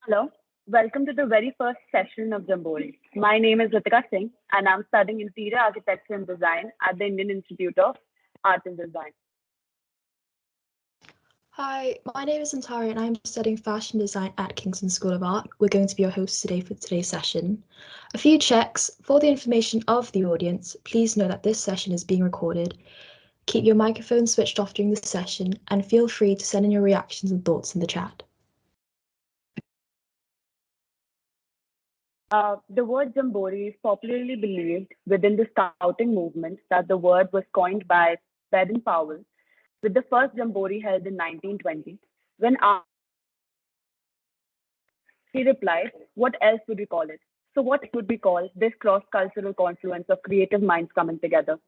Hello, welcome to the very first session of Jamboree. My name is Ritika Singh, and I'm studying Interior Architecture and Design at the Indian Institute of Art and Design. Hi, my name is Antari and I'm studying fashion design at Kingston School of Art. We're going to be your hosts today for today's session. A few checks. For the information of the audience, please know that this session is being recorded. Keep your microphone switched off during the session and feel free to send in your reactions and thoughts in the chat. The word Jamboree is popularly believed within the scouting movement that the word was coined by Baden Powell with the first Jamboree held in 1920. When asked, he replied, "What else would we call it?" So, what would we call this cross cultural confluence of creative minds coming together?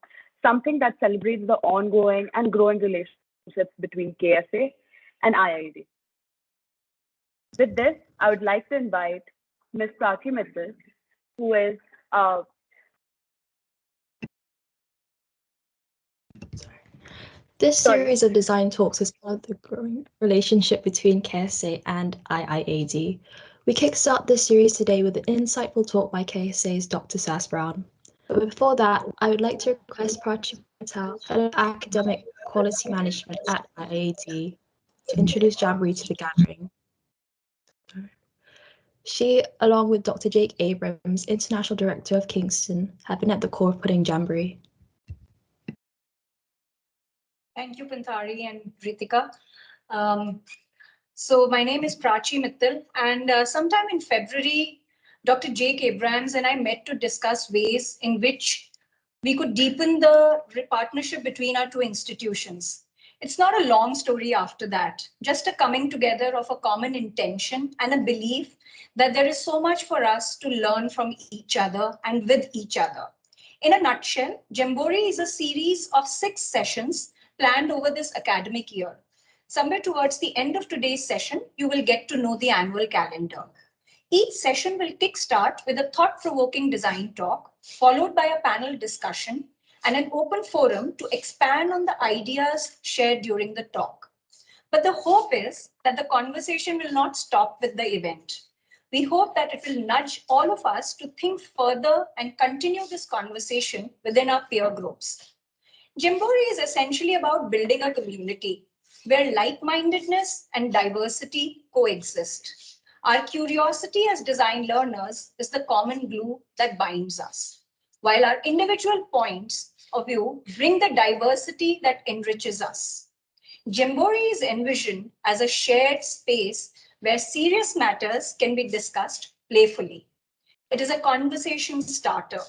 Something that celebrates the ongoing and growing relationships between KSA and IIAD. With this, I would like to invite Ms. Prachi Mittal, who is This sorry. series of design talks is part of the growing relationship between KSA and IIAD. We kickstart this series today with an insightful talk by KSA's Dr. Sass Brown. But before that, I would like to request Prachi Patel, Head of Academic Quality Management at IIAD, to introduce Jamboree to the gathering. She, along with Dr. Jake Abrams, International Director of Kingston, have been at the core of putting Jamboree. Thank you, Pantari and Ritika. So my name is Prachi Mittal, and sometime in February, Dr. Jake Abrams and I met to discuss ways in which we could deepen the partnership between our two institutions. It's not a long story after that, just a coming together of a common intention and a belief that there is so much for us to learn from each other and with each other. In a nutshell, Jamboree is a series of 6 sessions planned over this academic year. Somewhere towards the end of today's session, you will get to know the annual calendar. Each session will kickstart with a thought-provoking design talk, followed by a panel discussion and an open forum to expand on the ideas shared during the talk. But the hope is that the conversation will not stop with the event. We hope that it will nudge all of us to think further and continue this conversation within our peer groups. Jamboree is essentially about building a community where like-mindedness and diversity coexist. Our curiosity as design learners is the common glue that binds us, while our individual points of view bring the diversity that enriches us. Jamboree is envisioned as a shared space where serious matters can be discussed playfully. It is a conversation starter.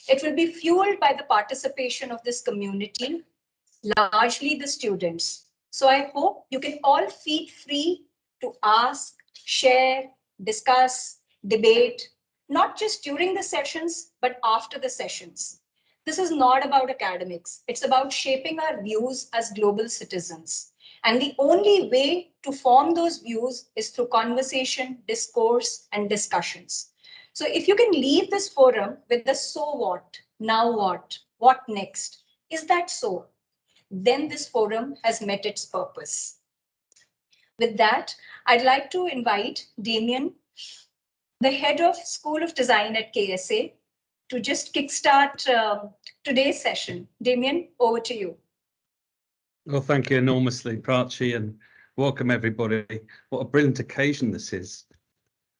It will be fueled by the participation of this community, largely the students. So I hope you can all feel free to ask, share, discuss, debate, not just during the sessions, but after the sessions. This is not about academics. It's about shaping our views as global citizens. And the only way to form those views is through conversation, discourse, and discussions. So if you can leave this forum with the so what, now what next, is that so? Then this forum has met its purpose. With that, I'd like to invite Damien, the head of School of Design at KSA, to just kickstart today's session. Damien, over to you. Well, thank you enormously, Prachi, and welcome everybody. What a brilliant occasion this is.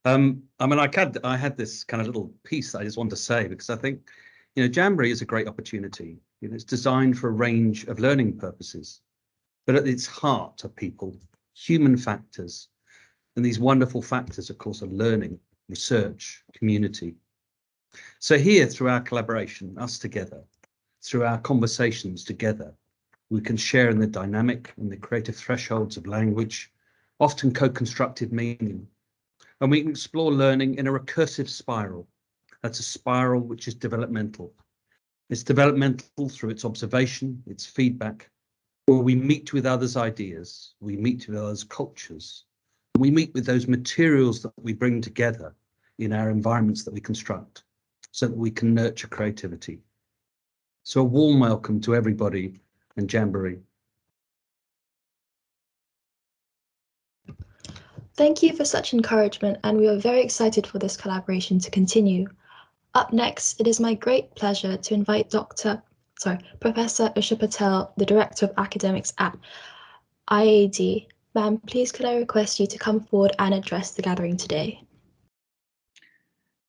I mean, I had this kind of little piece that I just want to say because I think, Jamboree is a great opportunity. It's designed for a range of learning purposes, but at its heart are people, human factors, and these wonderful factors, of course, are learning, research, community. So here, through our collaboration, us together, through our conversations together, we can share in the dynamic and the creative thresholds of language, often co-constructed meaning. And we can explore learning in a recursive spiral. That's a spiral which is developmental. It's developmental through its observation, its feedback, where we meet with others' ideas, we meet with others' cultures, and we meet with those materials that we bring together in our environments that we construct so that we can nurture creativity. So a warm welcome to everybody and Jamboree. Thank you for such encouragement, and we are very excited for this collaboration to continue. Up next, it is my great pleasure to invite Professor Usha Patel, the Director of Academics at IIAD. Ma'am, please could I request you to come forward and address the gathering today?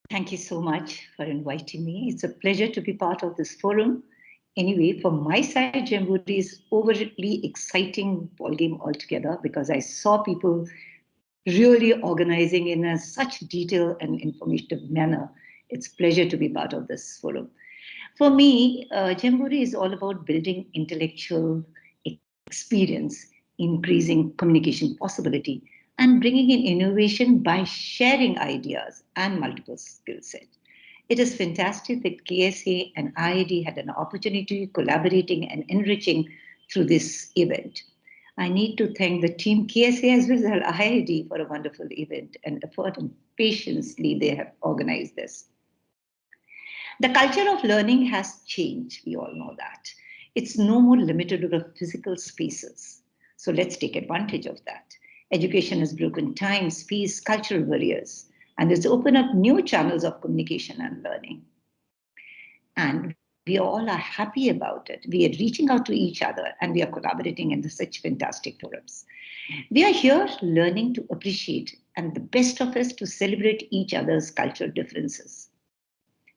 Thank you so much for inviting me. It's a pleasure to be part of this forum. Anyway, from my side, Jamboree is overly exciting ballgame altogether because I saw people really organizing in such detailed and informative manner. It's a pleasure to be part of this forum. For me, Jamboree is all about building intellectual experience, increasing communication possibility, and bringing in innovation by sharing ideas and multiple skill sets. It is fantastic that KSA and IIAD had an opportunity collaborating and enriching through this event. I need to thank the team KSA as well as IIAD for a wonderful event and effort and patiently they have organized this. The culture of learning has changed, we all know that. It's no more limited to the physical spaces. So let's take advantage of that. Education has broken time, space, cultural barriers, and it's opened up new channels of communication and learning. And we all are happy about it. We are reaching out to each other and we are collaborating in such fantastic forums. We are here learning to appreciate and the best of us to celebrate each other's cultural differences,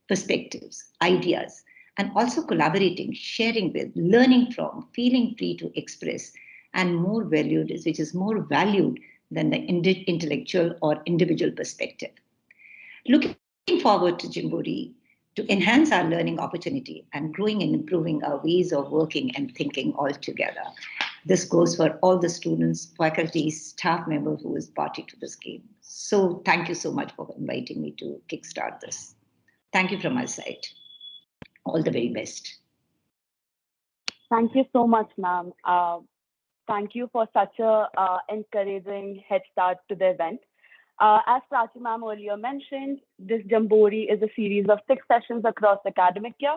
perspectives, ideas, and also collaborating, sharing with, learning from, feeling free to express, and more valued, which is more valued than the intellectual or individual perspective. Looking forward to Jamboree to enhance our learning opportunity and growing and improving our ways of working and thinking all together. This goes for all the students, faculty, staff members who is party to this game. So thank you so much for inviting me to kickstart this. Thank you from my side. All the very best. Thank you so much, ma'am. Thank you for such a encouraging head start to the event. As Prachi ma'am earlier mentioned, this Jamboree is a series of 6 sessions across the academic year.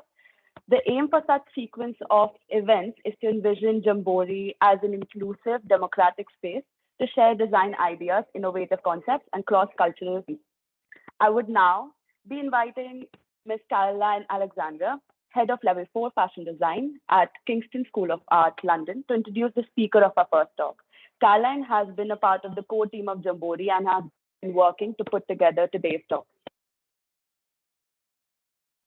The aim for such sequence of events is to envision Jamboree as an inclusive, democratic space to share design ideas, innovative concepts, and cross-cultural. I would now be inviting Ms. Caroline Alexandra, Head of Level 4 Fashion Design at Kingston School of Art, London, to introduce the speaker of our first talk. Caroline has been a part of the core team of Jamboree and has been working to put together today's talk.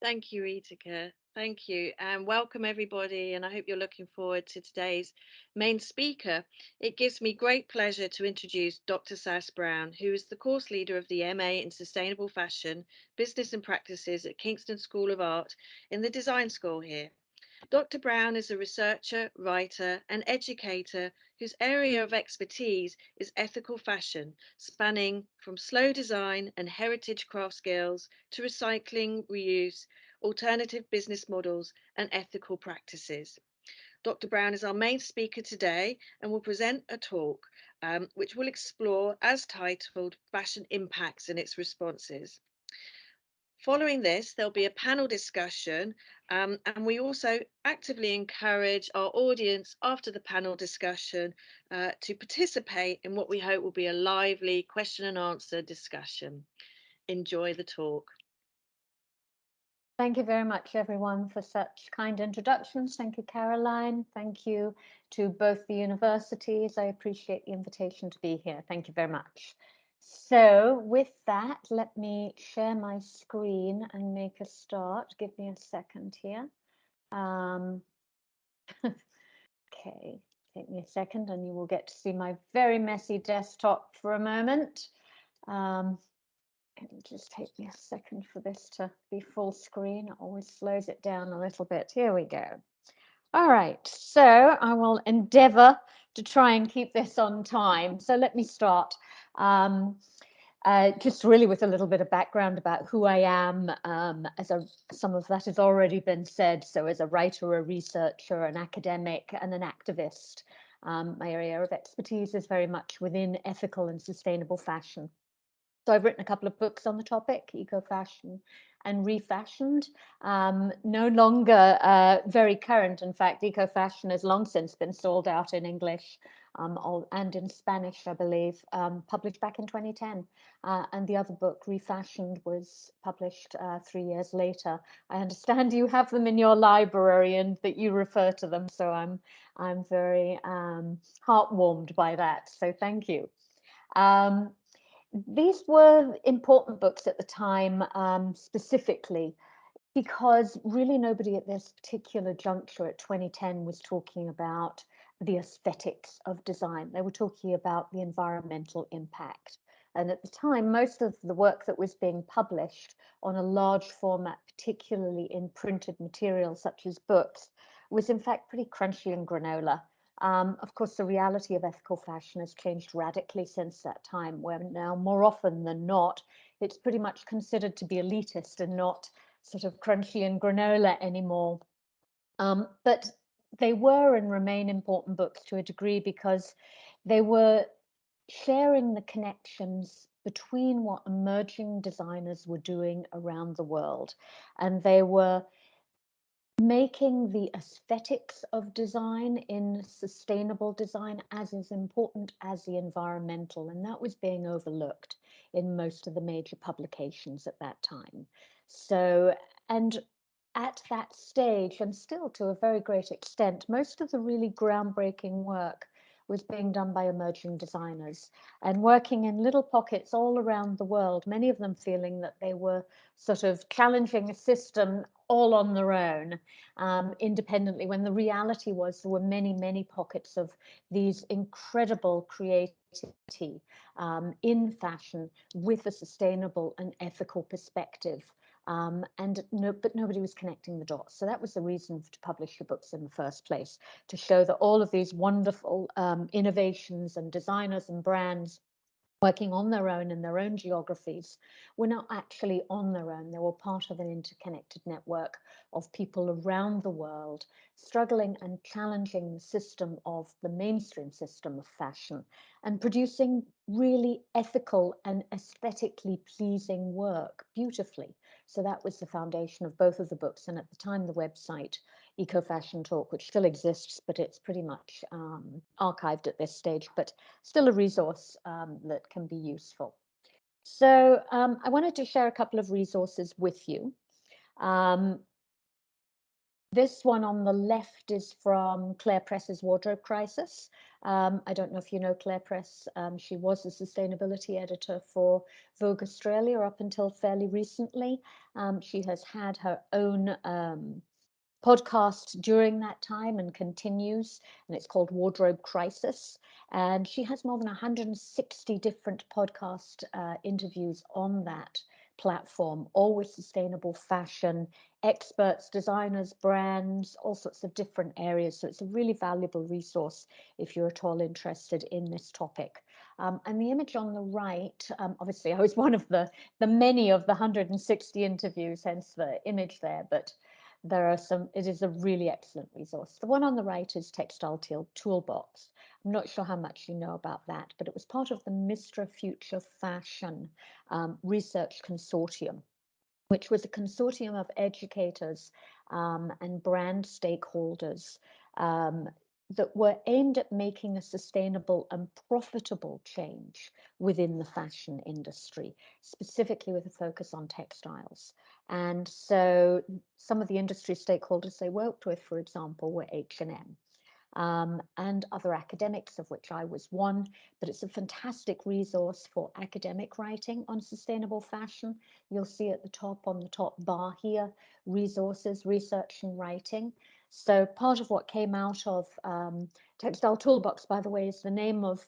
Thank you, Ritika. Thank you, and welcome everybody, and I hope you're looking forward to today's main speaker. It gives me great pleasure to introduce Dr. Sas Brown, who is the course leader of the MA in Sustainable Fashion, Business and Practices at Kingston School of Art in the Design School here. Dr. Brown is a researcher, writer, and educator whose area of expertise is ethical fashion, spanning from slow design and heritage craft skills to recycling, reuse, alternative business models, and ethical practices. Dr. Brown is our main speaker today and will present a talk which will explore, as titled, Fashion Impacts and its Responses. Following this, there'll be a panel discussion, and we also actively encourage our audience after the panel discussion to participate in what we hope will be a lively question and answer discussion. Enjoy the talk. Thank you very much, everyone, for such kind introductions. Thank you, Caroline. Thank you to both the universities. I appreciate the invitation to be here. Thank you very much. So with that, let me share my screen and make a start. Give me a second here. Okay, take me a second and you will get to see my very messy desktop for a moment. It'll just take me a second for this to be full screen. It always slows it down a little bit. Here we go. All right, so I will endeavor to try and keep this on time. So let me start. Just really with a little bit of background about who I am, some of that has already been said. So as a writer, a researcher, an academic, and an activist, my area of expertise is very much within ethical and sustainable fashion. So I've written a couple of books on the topic, Eco-Fashion and Refashioned. No longer very current. In fact, Eco-Fashion has long since been sold out in English. and in Spanish, I believe, published back in 2010. And the other book, Refashioned, was published 3 years later. I understand you have them in your library and that you refer to them, so I'm very heartwarmed by that. So thank you. These were important books at the time, specifically because really nobody at this particular juncture at 2010 was talking about the aesthetics of design. They were talking about the environmental impact. And at the time, most of the work that was being published on a large format, particularly in printed material such as books, was in fact pretty crunchy and granola. Of course, the reality of ethical fashion has changed radically since that time, where now more often than not, it's pretty much considered to be elitist and not sort of crunchy and granola anymore. But they were and remain important books to a degree because they were sharing the connections between what emerging designers were doing around the world. And they were making the aesthetics of design in sustainable design as important as the environmental, and that was being overlooked in most of the major publications at that time. So, and at that stage, and still to a very great extent, most of the really groundbreaking work was being done by emerging designers and working in little pockets all around the world, many of them feeling that they were sort of challenging a system all on their own, independently, when the reality was there were many, many pockets of these incredible creativity in fashion with a sustainable and ethical perspective. But nobody was connecting the dots. So that was the reason to publish the books in the first place, to show that all of these wonderful innovations and designers and brands working on their own in their own geographies were not actually on their own. They were part of an interconnected network of people around the world struggling and challenging the system of the mainstream system of fashion and producing really ethical and aesthetically pleasing work beautifully. So that was the foundation of both of the books. And at the time, the website Eco Fashion Talk, which still exists, but it's pretty much archived at this stage, but still a resource that can be useful. So I wanted to share a couple of resources with you. This one on the left is from Claire Press's Wardrobe Crisis. I don't know if you know Claire Press. She was a sustainability editor for Vogue Australia up until fairly recently. She has had her own podcast during that time and continues, and it's called Wardrobe Crisis. And she has more than 160 different podcast interviews on that platform, all with sustainable fashion experts, designers, brands, all sorts of different areas. So it's a really valuable resource if you're at all interested in this topic. And the image on the right, obviously I was one of the many of the 160 interviews, hence the image there, but there are some, it is a really excellent resource. The one on the right is Textile Toolbox. I'm not sure how much you know about that, but it was part of the Mistra Future Fashion Research Consortium, which was a consortium of educators and brand stakeholders that were aimed at making a sustainable and profitable change within the fashion industry, specifically with a focus on textiles. And so some of the industry stakeholders they worked with, for example, were H&M. And other academics, of which I was one, but it's a fantastic resource for academic writing on sustainable fashion. You'll see at the top, on the top bar here, resources, research and writing. So part of what came out of Textile Toolbox, by the way, is the name of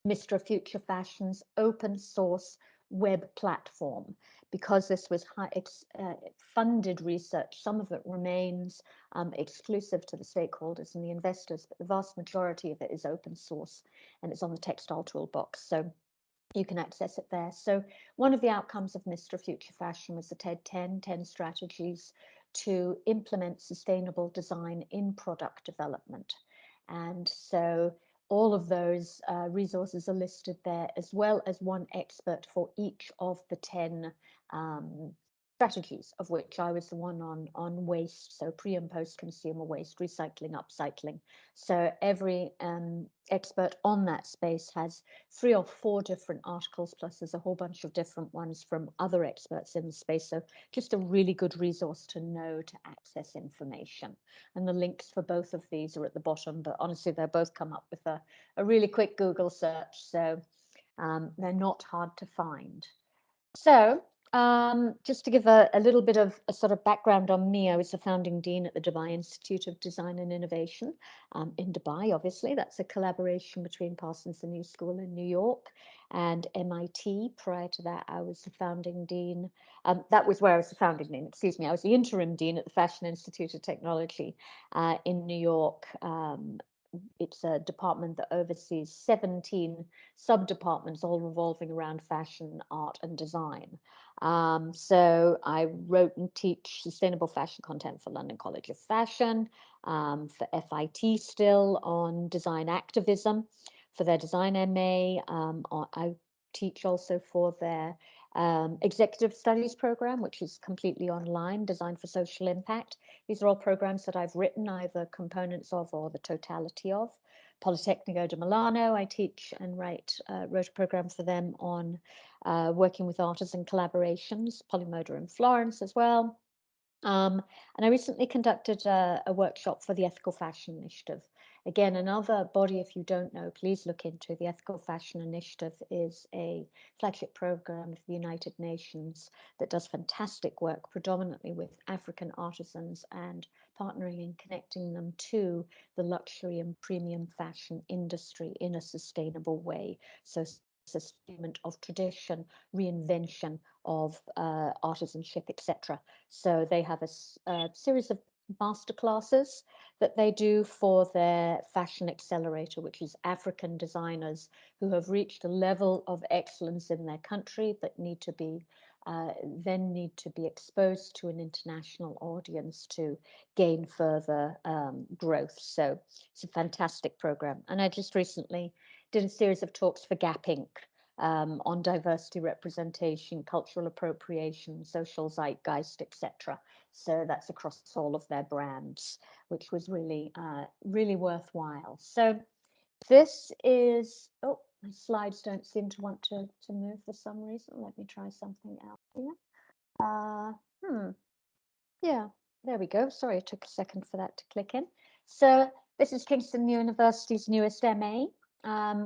Mistra Future Fashion's open source web platform. Because this was funded research, some of it remains exclusive to the stakeholders and the investors, but the vast majority of it is open source and it's on the Textile Toolbox. So you can access it there. So one of the outcomes of Mistra Future Fashion was the TED 10 strategies to implement sustainable design in product development. And so all of those resources are listed there, as well as one expert for each of the 10 strategies, of which I was the one on waste, so pre and post consumer waste, recycling, upcycling. So every expert on that space has 3 or 4 different articles, plus there's a whole bunch of different ones from other experts in the space. So just a really good resource to know to access information. And the links for both of these are at the bottom, but honestly, they both come up with a really quick Google search. So they're not hard to find. So just to give a little bit of a sort of background on me, I was the founding dean at the Dubai Institute of Design and Innovation in Dubai, obviously. That's a collaboration between Parsons the New School in New York and MIT. Prior to that, I was the founding dean. That was where I was the founding dean, excuse me. I was the interim dean at the Fashion Institute of Technology in New York. It's a department that oversees 17 sub-departments, all revolving around fashion, art, and design. So I wrote and teach sustainable fashion content for London College of Fashion, for FIT still on design activism, for their design MA. I teach also for their executive studies program, which is completely online, Design for Social Impact. These are all programs that I've written either components of or the totality of. Politecnico di Milano, I teach and wrote a program for them on working with artists and collaborations, Polymoda in Florence as well. And I recently conducted a workshop for the Ethical Fashion Initiative. Again, another body, if you don't know, please look into. The Ethical Fashion Initiative is a flagship program of the United Nations that does fantastic work, predominantly with African artisans, and partnering and connecting them to the luxury and premium fashion industry in a sustainable way. So sustainment of tradition, reinvention of artisanship, etc. So they have a series of masterclasses that they do for their fashion accelerator, which is African designers who have reached a level of excellence in their country that need to be exposed to an international audience to gain further growth. So it's a fantastic program. And I just recently did a series of talks for Gap Inc. On diversity representation, cultural appropriation, social zeitgeist, etc. So that's across all of their brands, which was really, really worthwhile. So this is, oh, my slides don't seem to want to move for some reason. Let me try something else here. Yeah, there we go. Sorry, it took a second for that to click in. So this is Kingston University's newest MA,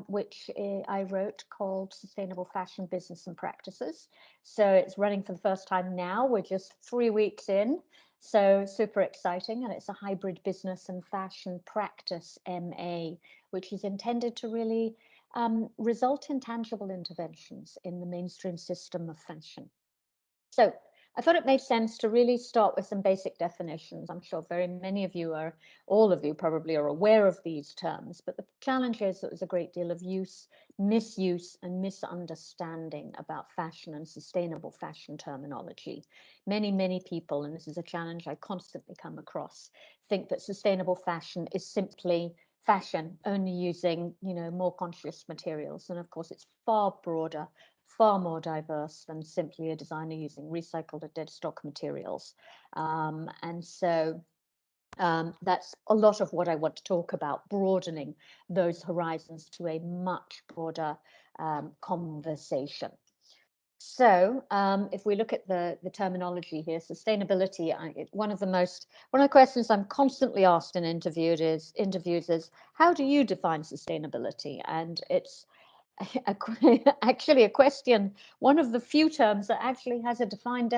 which I wrote, called Sustainable Fashion Business and Practices. So it's running for the first time now. We're just 3 weeks in, so super exciting. And it's a hybrid business and fashion practice MA, which is intended to really result in tangible interventions in the mainstream system of fashion. So I thought it made sense to really start with some basic definitions. I'm sure very many of you are, all of you probably are aware of these terms, but the challenge is that there's a great deal of misuse and misunderstanding about fashion and sustainable fashion terminology. Many people, and this is a challenge I constantly come across, think that sustainable fashion is simply fashion, only using, more conscious materials. And of course, it's far broader, far more diverse than simply a designer using recycled or dead stock materials. And so that's a lot of what I want to talk about, broadening those horizons to a much broader conversation. So if we look at the terminology here, sustainability, one of the questions I'm constantly asked in interviews is, how do you define sustainability? And it's actually a question, one of the few terms that actually has a defined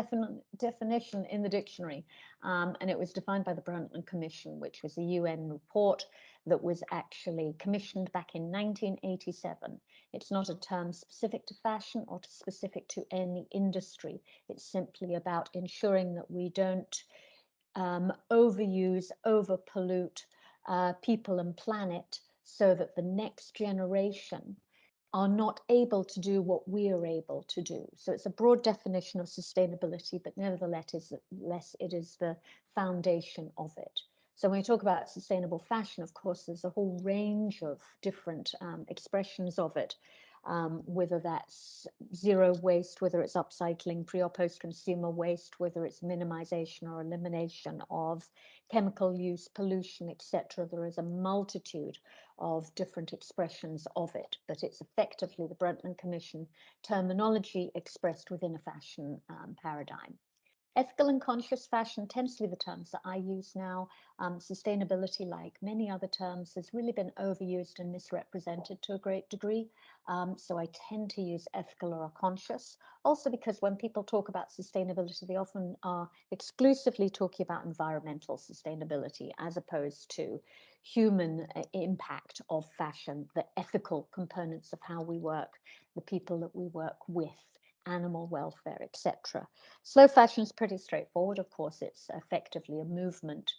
definition in the dictionary. And it was defined by the Brundtland Commission, which was a UN report that was actually commissioned back in 1987. It's not a term specific to fashion or specific to any industry. It's simply about ensuring that we don't overuse, overpollute people and planet, so that the next generation are not able to do what we are able to do. So it's a broad definition of sustainability, but nevertheless it is the foundation of it. So when we talk about sustainable fashion, of course, there's a whole range of different expressions of it. whether that's zero waste, whether it's upcycling, pre or post-consumer waste, whether it's minimization or elimination of chemical use, pollution, etc. There is a multitude of different expressions of it, but it's effectively the Brundtland Commission terminology expressed within a fashion paradigm. Ethical and conscious fashion tends to be the terms that I use now. Sustainability, like many other terms, has really been overused and misrepresented to a great degree. So I tend to use ethical or conscious. Also because when people talk about sustainability, they often are exclusively talking about environmental sustainability as opposed to human impact of fashion, the ethical components of how we work, the people that we work with, animal welfare, etc. Slow fashion is pretty straightforward. Of course, it's effectively a movement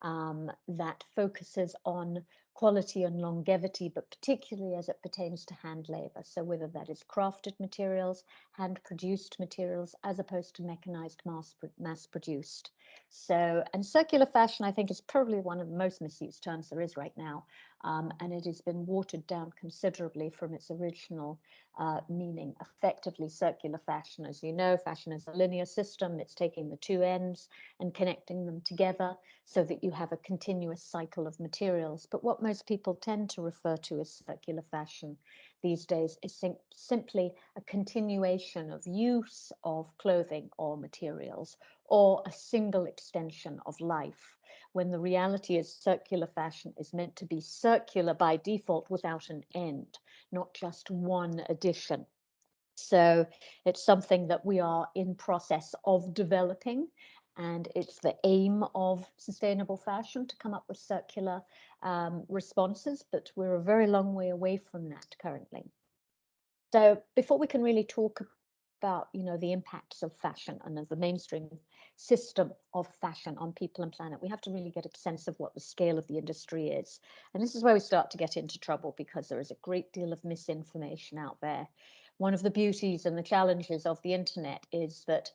that focuses on quality and longevity, but particularly as it pertains to hand labor. So whether that is crafted materials, hand-produced materials, as opposed to mechanized mass-produced. So, and circular fashion, I think, is probably one of the most misused terms there is right now. And it has been watered down considerably from its original meaning. Effectively, circular fashion, as you know, fashion is a linear system. It's taking the two ends and connecting them together so that you have a continuous cycle of materials. But what most people tend to refer to as circular fashion these days is simply a continuation of use of clothing or materials, or a single extension of life, when the reality is circular fashion is meant to be circular by default without an end, not just one addition. So it's something that we are in process of developing, and it's the aim of sustainable fashion to come up with circular responses, but we're a very long way away from that currently. So before we can really talk about, you know, the impacts of fashion and of the mainstream system of fashion on people and planet, we have to really get a sense of what the scale of the industry is. And this is where we start to get into trouble, because there is a great deal of misinformation out there. One of the beauties and the challenges of the internet is that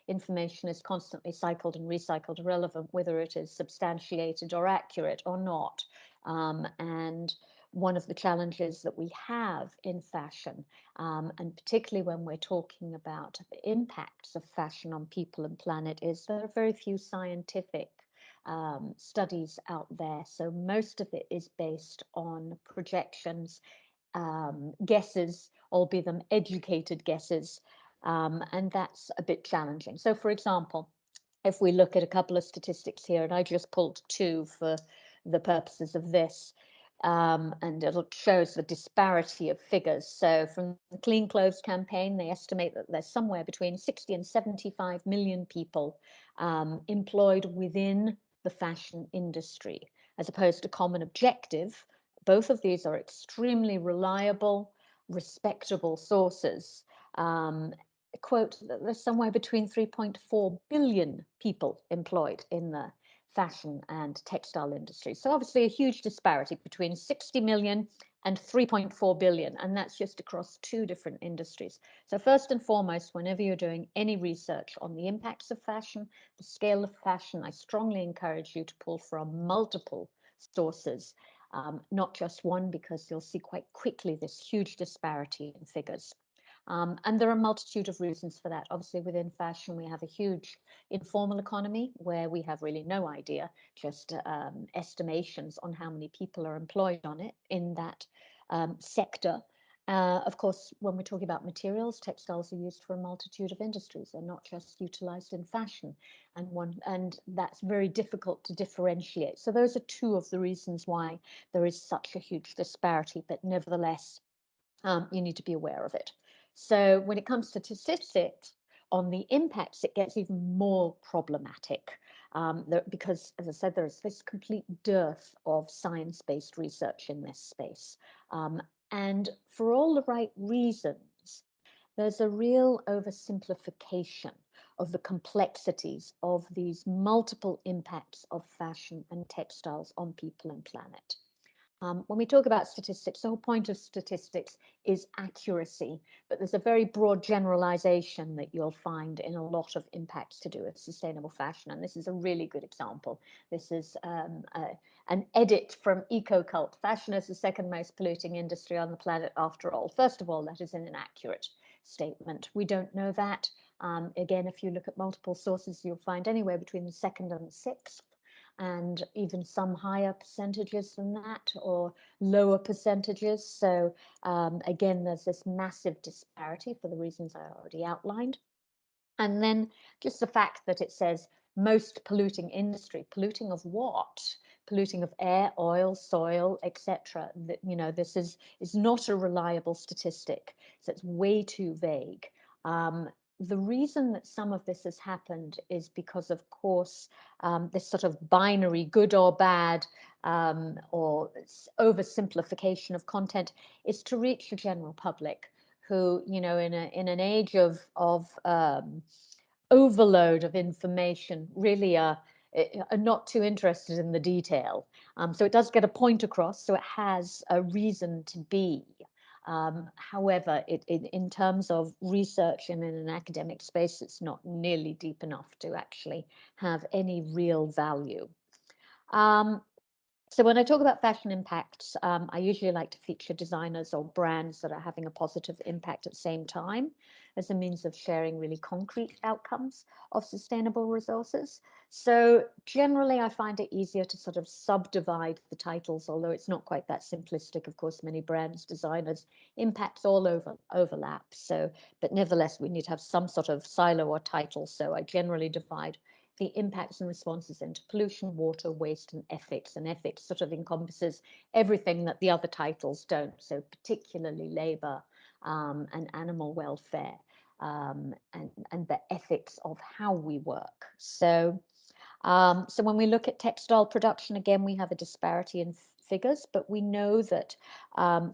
information is constantly cycled and recycled, relevant whether it is substantiated or accurate or not. And one of the challenges that we have in fashion, and particularly when we're talking about the impacts of fashion on people and planet, is there are very few scientific studies out there. So most of it is based on projections, guesses, albeit them educated guesses, and that's a bit challenging. So for example, if we look at a couple of statistics here, and I just pulled two for the purposes of this, and it shows the disparity of figures. So from the Clean Clothes campaign, they estimate that there's somewhere between 60 and 75 million people employed within the fashion industry, as opposed to Common Objective. Both of these are extremely reliable, respectable sources. Quote, there's somewhere between 3.4 billion people employed in the fashion and textile industry. So obviously a huge disparity between 60 million and 3.4 billion, and that's just across two different industries. So first and foremost, whenever you're doing any research on the impacts of fashion, the scale of fashion, I strongly encourage you to pull from multiple sources, not just one, because you'll see quite quickly this huge disparity in figures. And there are a multitude of reasons for that. Obviously, within fashion, we have a huge informal economy where we have really no idea, just estimations on how many people are employed on it in that sector. Of course, when we're talking about materials, textiles are used for a multitude of industries. They're not just utilized in fashion, and that's very difficult to differentiate. So those are two of the reasons why there is such a huge disparity, but nevertheless, you need to be aware of it. So when it comes to statistics on the impacts, it gets even more problematic because, as I said, there's this complete dearth of science-based research in this space. And for all the right reasons, there's a real oversimplification of the complexities of these multiple impacts of fashion and textiles on people and planet. When we talk about statistics, the whole point of statistics is accuracy, but there's a very broad generalization that you'll find in a lot of impacts to do with sustainable fashion. And this is a really good example. This is an edit from EcoCult. Fashion is the second most polluting industry on the planet after all. First of all, that is an inaccurate statement. We don't know that. Again, if you look at multiple sources, you'll find anywhere between the second and the sixth, and even some higher percentages than that, or lower percentages. So again, there's this massive disparity for the reasons I already outlined. And then just the fact that it says most polluting industry, polluting of what? Polluting of air, oil, soil, etc. You know, this is not a reliable statistic, so it's way too vague. The reason that some of this has happened is because, of course, this sort of binary good or bad, or oversimplification of content is to reach the general public, who, you know, in an age of overload of information, really are not too interested in the detail. So it does get a point across, so it has a reason to be. However, in terms of research and in an academic space, it's not nearly deep enough to actually have any real value. So when I talk about fashion impacts, I usually like to feature designers or brands that are having a positive impact at the same time, as a means of sharing really concrete outcomes of sustainable resources. So generally, I find it easier to sort of subdivide the titles, although it's not quite that simplistic. Of course, many brands, designers, impacts all overlap. So, but nevertheless, we need to have some sort of silo or title. So I generally divide the impacts and responses into pollution, water, waste, and ethics. And ethics sort of encompasses everything that the other titles don't, so particularly labor and animal welfare, and the ethics of how we work. So when we look at textile production, again, we have a disparity in figures, but we know that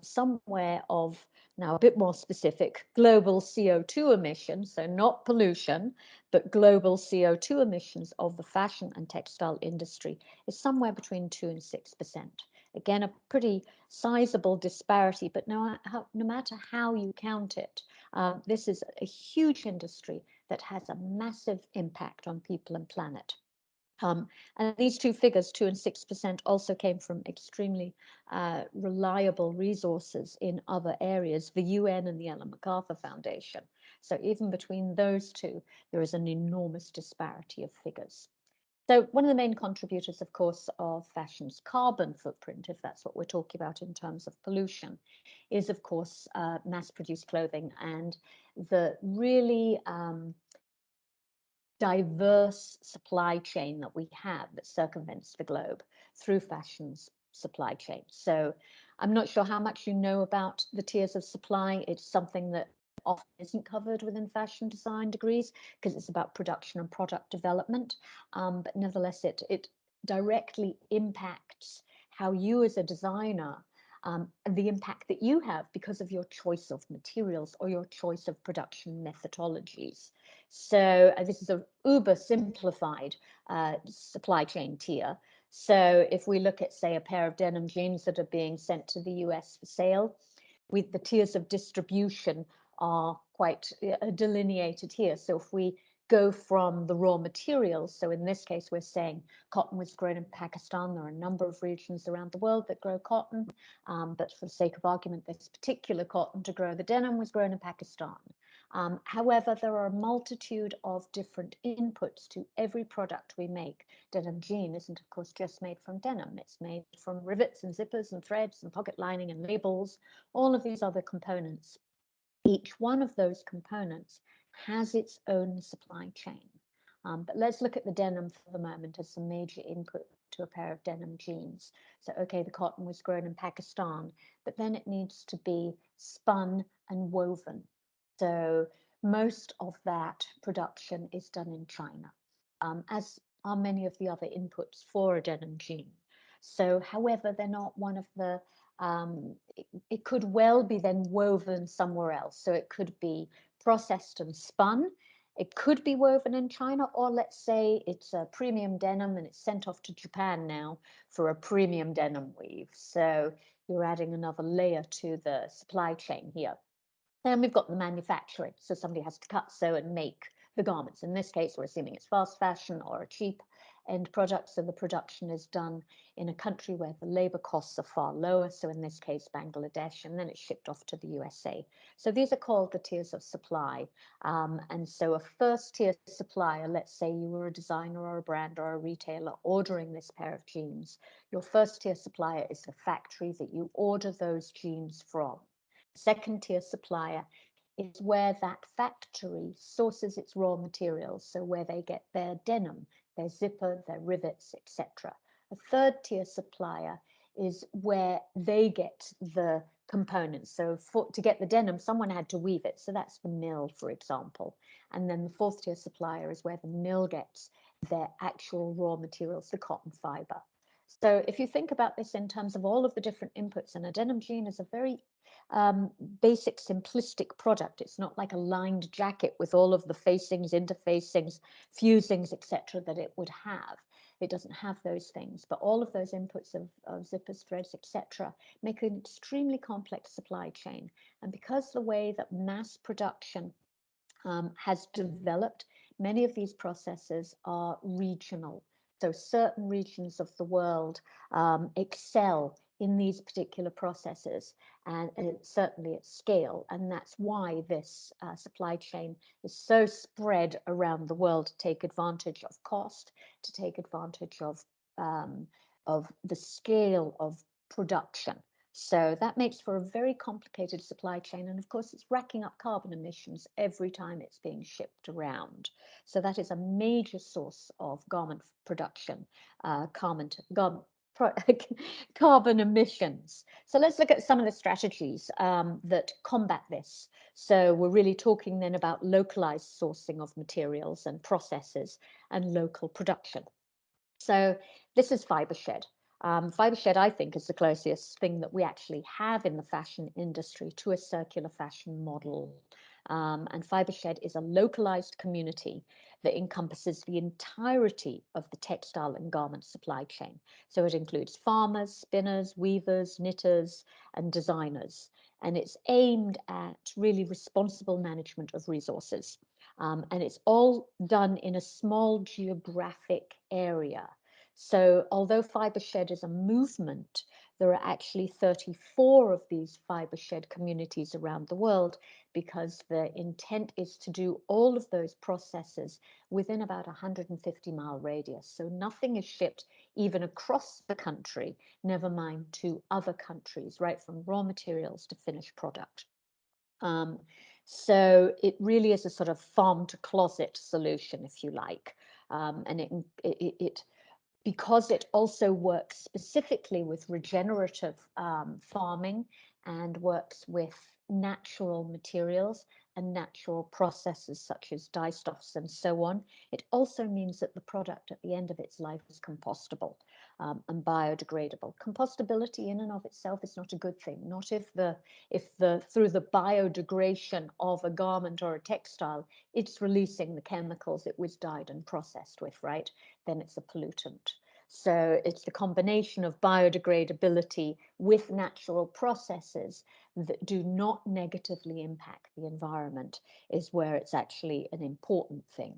somewhere of, now a bit more specific, global CO2 emissions, so not pollution, but global CO2 emissions of the fashion and textile industry is somewhere between 2 and 6%. Again, a pretty sizable disparity, but no matter how you count it, this is a huge industry that has a massive impact on people and planet. And these two figures, 2 and 6%, also came from extremely reliable resources in other areas, the UN and the Ellen MacArthur Foundation. So even between those two, there is an enormous disparity of figures. So one of the main contributors, of course, of fashion's carbon footprint, if that's what we're talking about in terms of pollution, is, of course, mass-produced clothing and the really diverse supply chain that we have that circumvents the globe through fashion's supply chain. So I'm not sure how much you know about the tiers of supply. It's something that often isn't covered within fashion design degrees because it's about production and product development. But nevertheless, it directly impacts how you as a designer, the impact that you have because of your choice of materials or your choice of production methodologies. So this is a uber simplified supply chain tier. So if we look at, say, a pair of denim jeans that are being sent to the US for sale, with the tiers of distribution are quite delineated here. So if we go from the raw materials, so in this case, we're saying cotton was grown in Pakistan. There are a number of regions around the world that grow cotton, but for the sake of argument, this particular cotton to grow the denim was grown in Pakistan. However, there are a multitude of different inputs to every product we make. Denim jean isn't, of course, just made from denim. It's made from rivets and zippers and threads and pocket lining and labels, all of these other components. Each one of those components has its own supply chain. But let's look at the denim for the moment as the major input to a pair of denim jeans. So, okay, the cotton was grown in Pakistan, but then it needs to be spun and woven. So most of that production is done in China, as are many of the other inputs for a denim jean. So, however, they're not one of the, it could well be then woven somewhere else. So it could be processed and spun It could be woven in China, or let's say it's a premium denim and it's sent off to Japan now for a premium denim weave. So you're adding another layer to the supply chain here. Then we've got the manufacturing. So somebody has to cut, sew, and make the garments. In this case, we're assuming it's fast fashion or a cheap end product. So the production is done in a country where the labor costs are far lower. So in this case, Bangladesh, and then it's shipped off to the USA. So these are called the tiers of supply. And so a first tier supplier, let's say you were a designer or a brand or a retailer ordering this pair of jeans. Your first tier supplier is the factory that you order those jeans from. Second tier supplier is where that factory sources its raw materials, so where they get their denim, their zipper, their rivets, etc. A third tier supplier is where they get the components. So to get the denim, someone had to weave it. So that's the mill, for example. And then the fourth tier supplier is where the mill gets their actual raw materials, the cotton fiber. So if you think about this in terms of all of the different inputs, and a denim jean is a very basic, simplistic product. It's not like a lined jacket with all of the facings, interfacings, fusings, etc. that it would have. It doesn't have those things, but all of those inputs of zippers, threads, etc. make an extremely complex supply chain. And because the way that mass production has developed, many of these processes are regional. So certain regions of the world excel in these particular processes, and certainly at scale. And that's why this supply chain is so spread around the world to take advantage of cost, to take advantage of the scale of production. So that makes for a very complicated supply chain. And of course, it's racking up carbon emissions every time it's being shipped around. So that is a major source of garment production, carbon emissions. So let's look at some of the strategies that combat this. So we're really talking then about localized sourcing of materials and processes and local production. So this is FiberShed. FiberShed, I think, is the closest thing that we actually have in the fashion industry to a circular fashion model. And FiberShed is a localized community that encompasses the entirety of the textile and garment supply chain. So it includes farmers, spinners, weavers, knitters, and designers. And it's aimed at really responsible management of resources. And it's all done in a small geographic area. So although FiberShed is a movement, there are actually 34 of these FiberShed communities around the world, because the intent is to do all of those processes within about 150-mile radius. So nothing is shipped even across the country, never mind to other countries, right from raw materials to finished product. So it really is a sort of farm to closet solution, if you like. And because it also works specifically with regenerative farming and works with natural materials and natural processes such as dyestuffs and so on, it also means that the product at the end of its life is compostable and biodegradable. Compostability in and of itself is not a good thing, not if through the biodegradation of a garment or a textile, it's releasing the chemicals it was dyed and processed with, right? Then it's a pollutant. So it's the combination of biodegradability with natural processes that do not negatively impact the environment is where it's actually an important thing.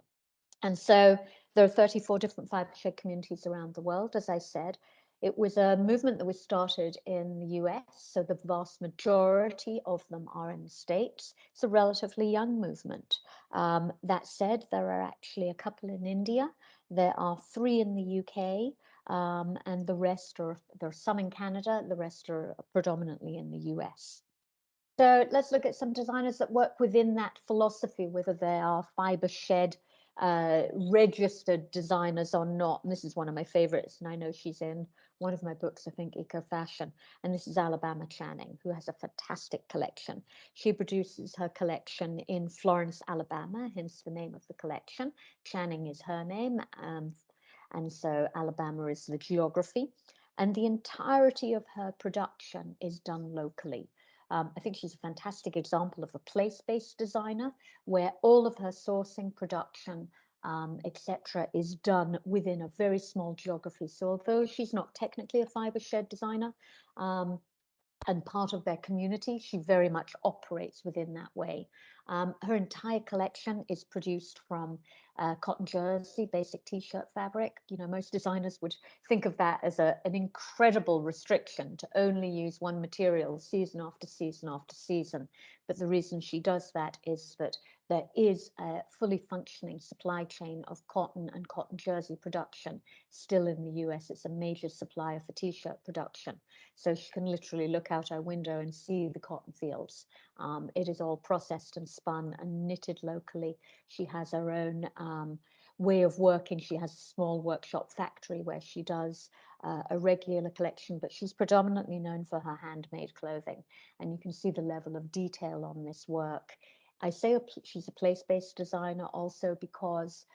And so there are 34 different FiberShed communities around the world, as I said. It was a movement that was started in the US, so the vast majority of them are in the States. It's a relatively young movement. That said, there are actually a couple in India. There are 3 in the UK, and the rest there are some in Canada, the rest are predominantly in the US. So let's look at some designers that work within that philosophy, whether they are FiberShed registered designers or not. And this is one of my favorites, and I know she's in one of my books, I think, Eco Fashion. And this is Alabama Channing, who has a fantastic collection. She produces her collection in Florence, Alabama, hence the name of the collection. Channing is her name, and so Alabama is the geography. And the entirety of her production is done locally. I think she's a fantastic example of a place-based designer where all of her sourcing, production, etc., is done within a very small geography. So although she's not technically a fiber shed designer, and part of their community, she very much operates within that way. Her entire collection is produced from cotton jersey, basic t-shirt fabric. You know, most designers would think of that as an incredible restriction to only use one material season after season after season. But the reason she does that is that there is a fully functioning supply chain of cotton and cotton jersey production still in the US. It's a major supplier for t-shirt production. So she can literally look out her window and see the cotton fields. It is all processed and spun and knitted locally. She has her own way of working. She has a small workshop factory where she does a regular collection, but she's predominantly known for her handmade clothing. And you can see the level of detail on this work. I say she's a place-based designer also because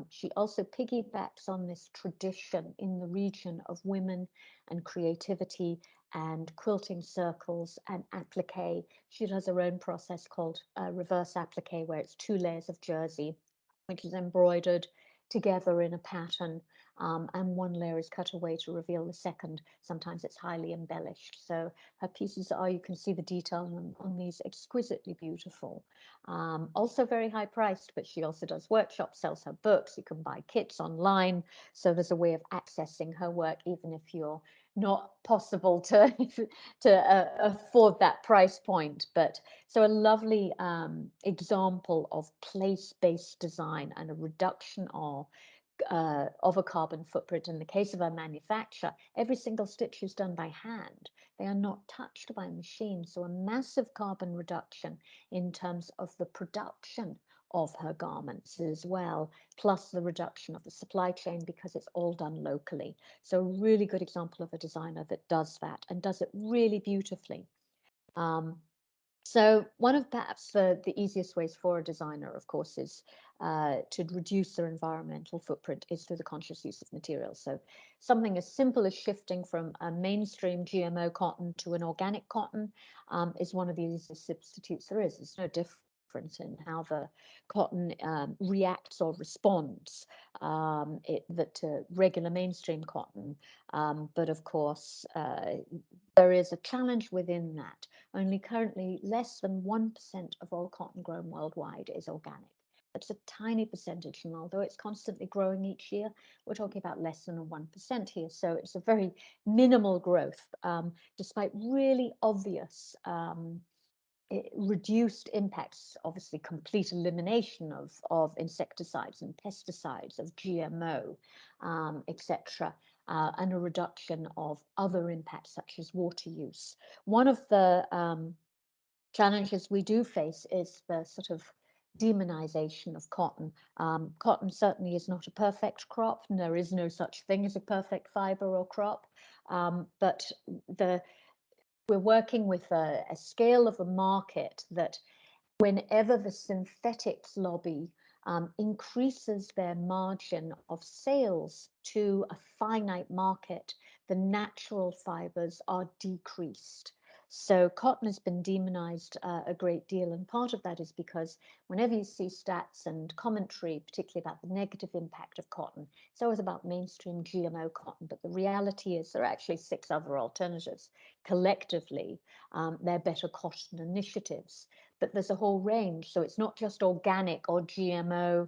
she also piggybacks on this tradition in the region of women and creativity and quilting circles and applique. She does her own process called reverse applique, where it's 2 layers of jersey, which is embroidered together in a pattern, and 1 layer is cut away to reveal the second. Sometimes it's highly embellished. So her pieces are, you can see the detail on these, exquisitely beautiful. Also very high priced, but she also does workshops, sells her books. You can buy kits online. So there's a way of accessing her work, even if you're not possible to afford that price point. But so a lovely example of place-based design and a reduction of a carbon footprint. In the case of our manufacture, every single stitch is done by hand. They are not touched by machine. So a massive carbon reduction in terms of the production of her garments as well, plus the reduction of the supply chain because it's all done locally. So a really good example of a designer that does that and does it really beautifully. So one of perhaps the easiest ways for a designer, of course, is to reduce their environmental footprint is through the conscious use of materials. So something as simple as shifting from a mainstream GMO cotton to an organic cotton is one of the easiest substitutes there is. There's no difference in how the cotton reacts or responds to regular mainstream cotton. But of course, there is a challenge within that. Only currently less than 1% of all cotton grown worldwide is organic. That's a tiny percentage, and although it's constantly growing each year, we're talking about less than a 1% here. So it's a very minimal growth, despite really obvious reduced impacts, obviously complete elimination of insecticides and pesticides, of GMO, etc., and a reduction of other impacts such as water use. One of the challenges we do face is the sort of demonization of cotton. Cotton certainly is not a perfect crop, and there is no such thing as a perfect fiber or crop, but we're working with a scale of a market that whenever the synthetics lobby increases their margin of sales to a finite market, the natural fibers are decreased. So cotton has been demonized a great deal, and part of that is because whenever you see stats and commentary, particularly about the negative impact of cotton, it's always about mainstream GMO cotton, but the reality is there are actually 6 other alternatives. Collectively, they're better cotton initiatives, but there's a whole range. So it's not just organic or GMO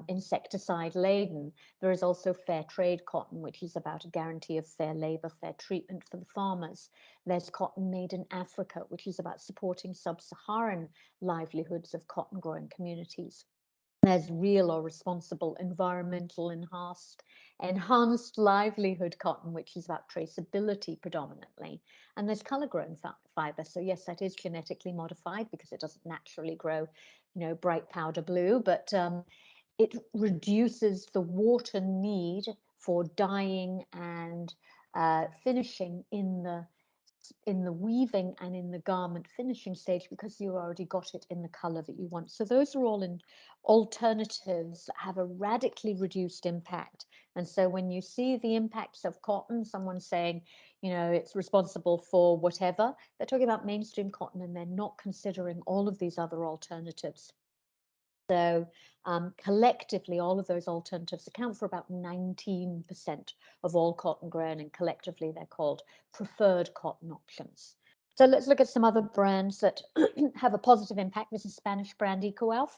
insecticide laden. There is also fair trade cotton, which is about a guarantee of fair labor, fair treatment for the farmers. There's cotton made in Africa, which is about supporting sub-Saharan livelihoods of cotton growing communities. There's real or responsible environmental enhanced livelihood cotton, which is about traceability predominantly. And there's color grown fiber. So yes, that is genetically modified because it doesn't naturally grow, bright powder blue, but it reduces the water need for dyeing and finishing in the weaving and in the garment finishing stage because you already got it in the color that you want. So those are all in alternatives that have a radically reduced impact. And so when you see the impacts of cotton, someone saying, you know, it's responsible for whatever. They're talking about mainstream cotton, and they're not considering all of these other alternatives. So collectively, all of those alternatives account for about 19% of all cotton grown, and collectively they're called preferred cotton options. So let's look at some other brands that have a positive impact. This is Spanish brand EcoAlf.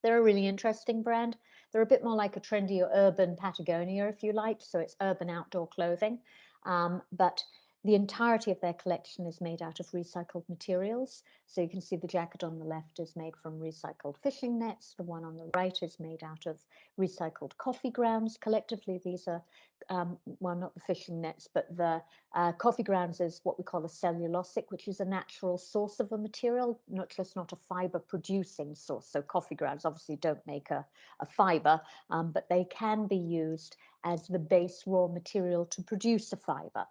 They're a really interesting brand. They're a bit more like a trendy or urban Patagonia, if you like. So it's urban outdoor clothing. But the entirety of their collection is made out of recycled materials. So you can see the jacket on the left is made from recycled fishing nets. The one on the right is made out of recycled coffee grounds. Collectively, these are, well, not the fishing nets, but the coffee grounds is what we call a cellulosic, which is a natural source of a material, not a fiber producing source. So coffee grounds obviously don't make a fiber, but they can be used as the base raw material to produce a fiber.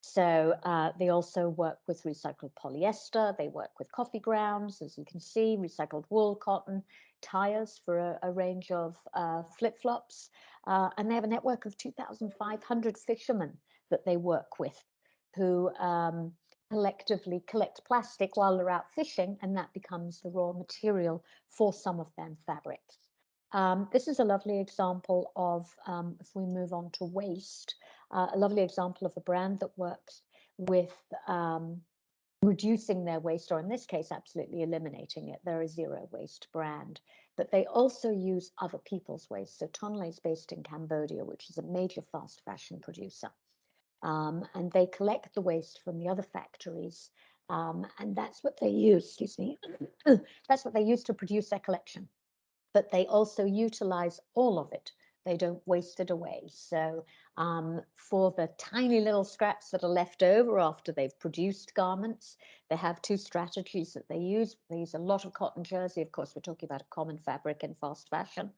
So they also work with recycled polyester. They work with coffee grounds, as you can see, recycled wool, cotton, tires for a range of flip-flops. And they have a network of 2,500 fishermen that they work with, who collectively collect plastic while they're out fishing, and that becomes the raw material for some of them fabrics. This is a lovely example of, if we move on to waste, a lovely example of a brand that works with reducing their waste, or in this case, absolutely eliminating it. They're a zero waste brand, but they also use other people's waste. So Tonle is based in Cambodia, which is a major fast fashion producer. And they collect the waste from the other factories, and that's what they use, excuse me, that's what they use to produce their collection. But they also utilize all of it. They don't waste it away. So for the tiny little scraps that are left over after they've produced garments, they have two strategies that they use. They use a lot of cotton jersey. Of course, we're talking about a common fabric in fast fashion.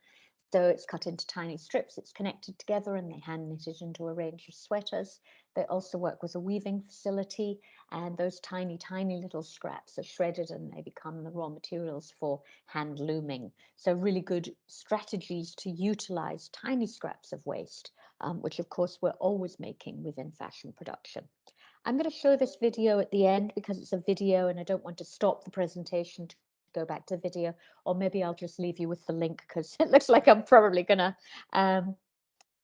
So it's cut into tiny strips, it's connected together, and they hand knit it into a range of sweaters. They also work with a weaving facility, and those tiny, tiny little scraps are shredded and they become the raw materials for hand looming. So really good strategies to utilize tiny scraps of waste, which of course we're always making within fashion production. I'm going to show this video at the end because it's a video and I don't want to stop the presentation to go back to the video, or maybe I'll just leave you with the link because it looks like I'm probably going to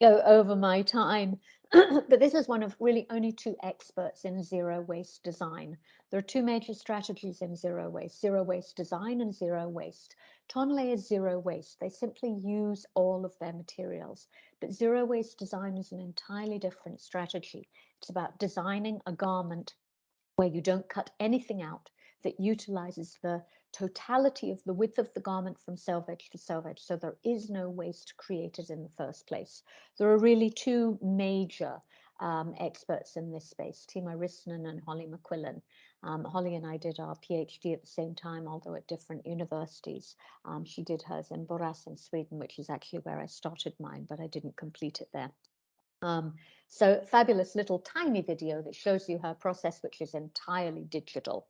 go over my time. But this is one of really only two experts in zero waste design. There are two major strategies in zero waste design and zero waste. Tonle is zero waste. They simply use all of their materials. But zero waste design is an entirely different strategy. It's about designing a garment where you don't cut anything out, that utilizes the totality of the width of the garment from selvage to selvage. So there is no waste created in the first place. There are really two major experts in this space, Timo Rissanen and Holly McQuillan. Holly and I did our PhD at the same time, although at different universities. She did hers in Borås in Sweden, which is actually where I started mine, but I didn't complete it there. So fabulous little tiny video that shows you her process, which is entirely digital.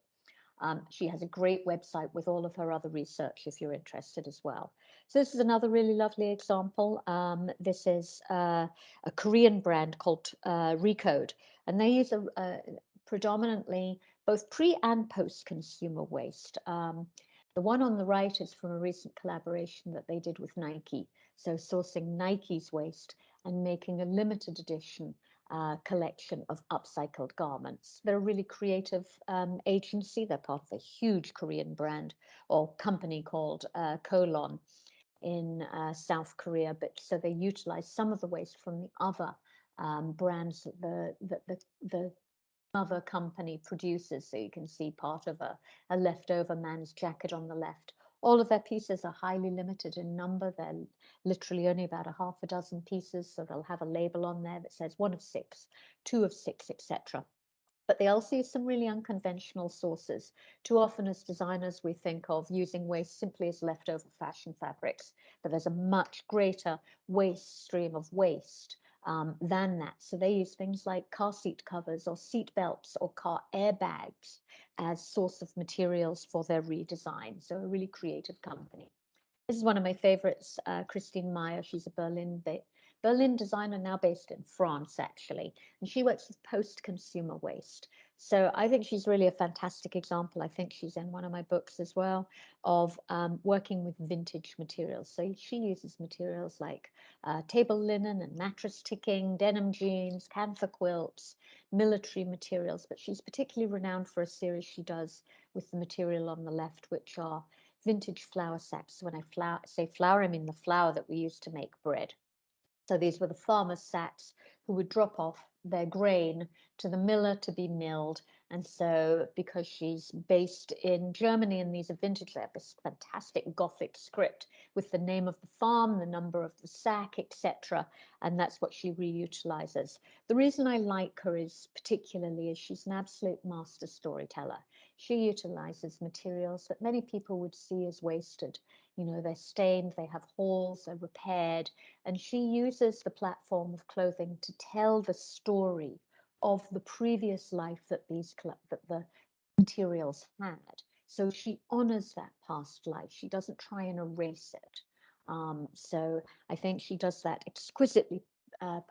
She has a great website with all of her other research if you're interested as well. So this is another really lovely example. This is a Korean brand called Recode, and they use predominantly both pre and post-consumer waste. The one on the right is from a recent collaboration that they did with Nike. So sourcing Nike's waste and making a limited edition collection of upcycled garments. They're a really creative agency. They're part of a huge Korean brand or company called Kolon in South Korea. But so they utilize some of the waste from the other brands that the mother company produces. So you can see part of a leftover man's jacket on the left. All of their pieces are highly limited in number. They're literally only about a half a dozen pieces. So they'll have a label on there that says 1 of 6, 2 of 6, etc. But they also use some really unconventional sources. Too often as designers, we think of using waste simply as leftover fashion fabrics, but there's a much greater waste stream of waste than that. So they use things like car seat covers or seat belts or car airbags as source of materials for their redesign. So a really creative company. This is one of my favorites, Christine Meyer. She's a Berlin designer, now based in France, actually. And she works with post-consumer waste. So I think she's really a fantastic example. I think she's in one of my books as well, of working with vintage materials. So she uses materials like table linen and mattress ticking, denim jeans, camphor quilts, military materials. But she's particularly renowned for a series she does with the material on the left, which are vintage flour sacks. When I say flour, I mean the flour that we use to make bread. So these were the farmers' sacks who would drop off their grain to the miller to be milled. And so because she's based in Germany and these are vintage, they have this fantastic Gothic script with the name of the farm, the number of the sack, etc. And that's what she reutilizes. The reason I like her is particularly is she's an absolute master storyteller. She utilizes materials that many people would see as wasted. You know, they're stained, they have holes, they're repaired, and she uses the platform of clothing to tell the story of the previous life that the materials had. So she honors that past life. She doesn't try and erase it. So I think she does that exquisitely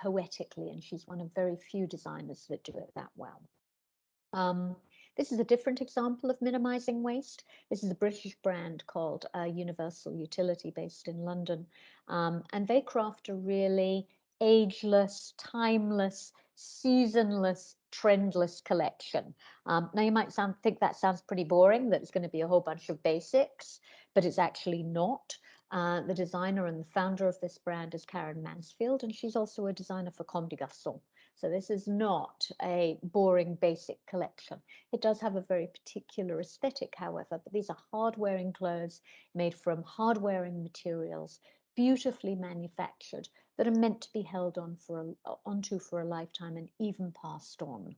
poetically, and she's one of very few designers that do it that well. This is a different example of minimizing waste. This is a British brand called Universal Utility, based in London. And they craft a really ageless, timeless, seasonless, trendless collection. Now you might think that sounds pretty boring, that it's going to be a whole bunch of basics, but it's actually not. The designer and the founder of this brand is Karen Mansfield, and she's also a designer for Comme des Garçons. So this is not a boring basic collection. It does have a very particular aesthetic, however, but these are hard-wearing clothes made from hard-wearing materials, beautifully manufactured, that are meant to be held onto for a lifetime and even passed on.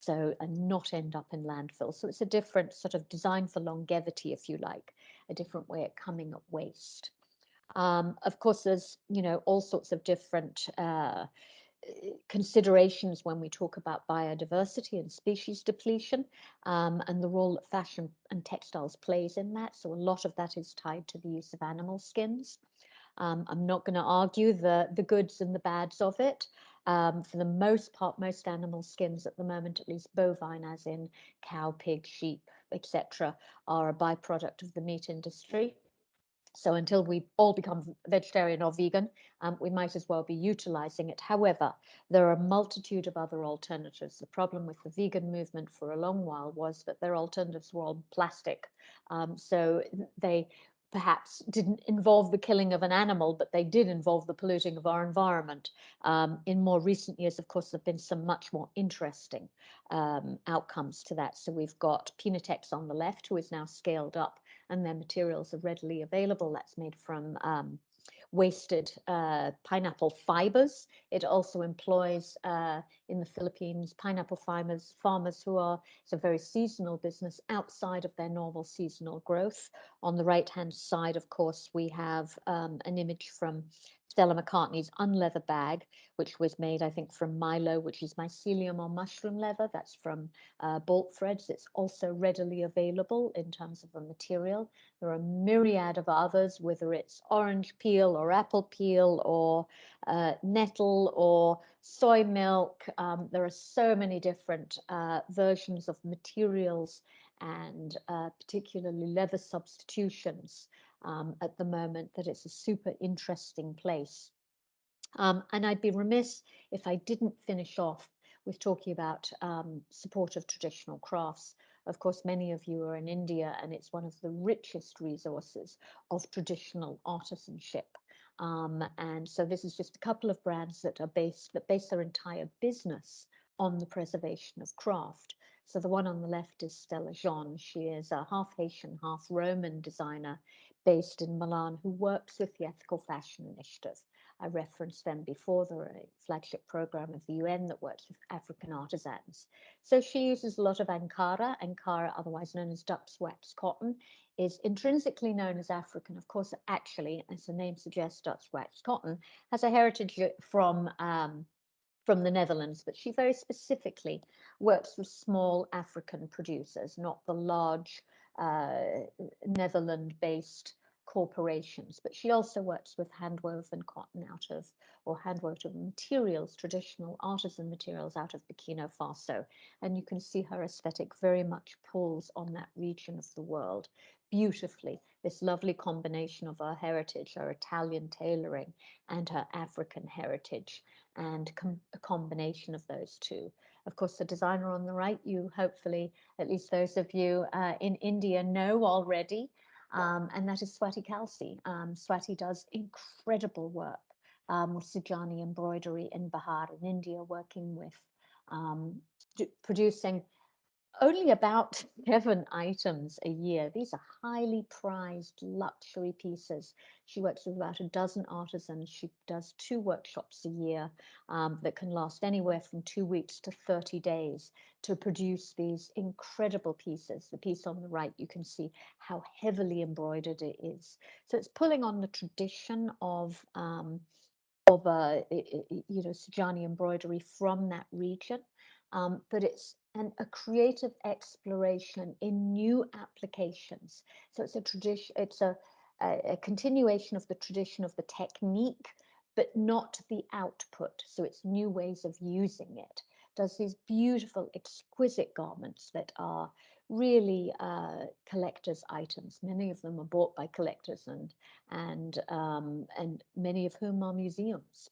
So, and not end up in landfill. So it's a different sort of design for longevity, if you like, a different way of coming at waste. Of course, there's, you know, all sorts of different considerations when we talk about biodiversity and species depletion, and the role that fashion and textiles plays in that. So a lot of that is tied to the use of animal skins. I'm not going to argue the goods and the bads of it. For the most part, most animal skins at the moment, at least bovine, as in cow, pig, sheep, etc., are a byproduct of the meat industry. So until we all become vegetarian or vegan, we might as well be utilizing it. However, there are a multitude of other alternatives. The problem with the vegan movement for a long while was that their alternatives were all plastic. So they perhaps didn't involve the killing of an animal, but they did involve the polluting of our environment. In more recent years, of course, there have been some much more interesting outcomes to that. So we've got Pinatex on the left, who is now scaled up, and their materials are readily available. That's made from wasted pineapple fibers. It also employs in the Philippines pineapple farmers who are, it's a very seasonal business outside of their normal seasonal growth. On the right hand side, of course, we have an image from Stella McCartney's unleather bag, which was made, I think, from Milo, which is mycelium or mushroom leather. That's from bolt threads. It's also readily available in terms of the material. There are a myriad of others, whether it's orange peel or apple peel or nettle or soy milk. There are so many different versions of materials and particularly leather substitutions at the moment, that it's a super interesting place. And I'd be remiss if I didn't finish off with talking about support of traditional crafts. Of course, many of you are in India, and it's one of the richest resources of traditional artisanship. And so this is just a couple of brands that base their entire business on the preservation of craft. So the one on the left is Stella Jean. She is a half Haitian, half Roman designer based in Milan who works with the Ethical Fashion Initiative. I referenced them before. They're a flagship program of the UN that works with African artisans. So she uses a lot of Ankara. Ankara, otherwise known as Dutch wax cotton, is intrinsically known as African. Of course, actually, as the name suggests, Dutch wax cotton has a heritage from the Netherlands, but she very specifically works with small African producers, not the large Netherlands-based corporations, but she also works with handwoven cotton or handwoven materials, traditional artisan materials out of Burkina Faso. And you can see her aesthetic very much pulls on that region of the world beautifully. This lovely combination of her heritage, her Italian tailoring, and her African heritage, and a combination of those two. Of course, the designer on the right, you hopefully, at least those of you in India, know already, and that is Swati Kalsi. Swati does incredible work with Sujani embroidery in Bihar in India, working with producing only about 7 items a year. These are highly prized luxury pieces. She works with about a dozen artisans. She does 2 workshops a year that can last anywhere from 2 weeks to 30 days to produce these incredible pieces. The piece on the right, you can see how heavily embroidered it is. So it's pulling on the tradition of Sujani embroidery from that region, but it's a creative exploration in new applications. So it's a tradition, it's a continuation of the tradition of the technique, but not the output. So it's new ways of using it. Does these beautiful, exquisite garments that are really collectors' items. Many of them are bought by collectors and many of whom are museums.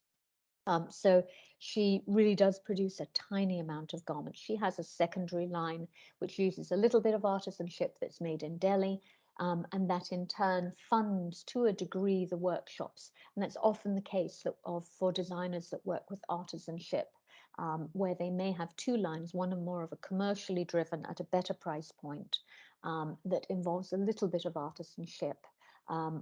So she really does produce a tiny amount of garments. She has a secondary line which uses a little bit of artisanship that's made in Delhi, and that in turn funds to a degree the workshops. And that's often the case for designers that work with artisanship, where they may have 2 lines, one more of a commercially driven at a better price point that involves a little bit of artisanship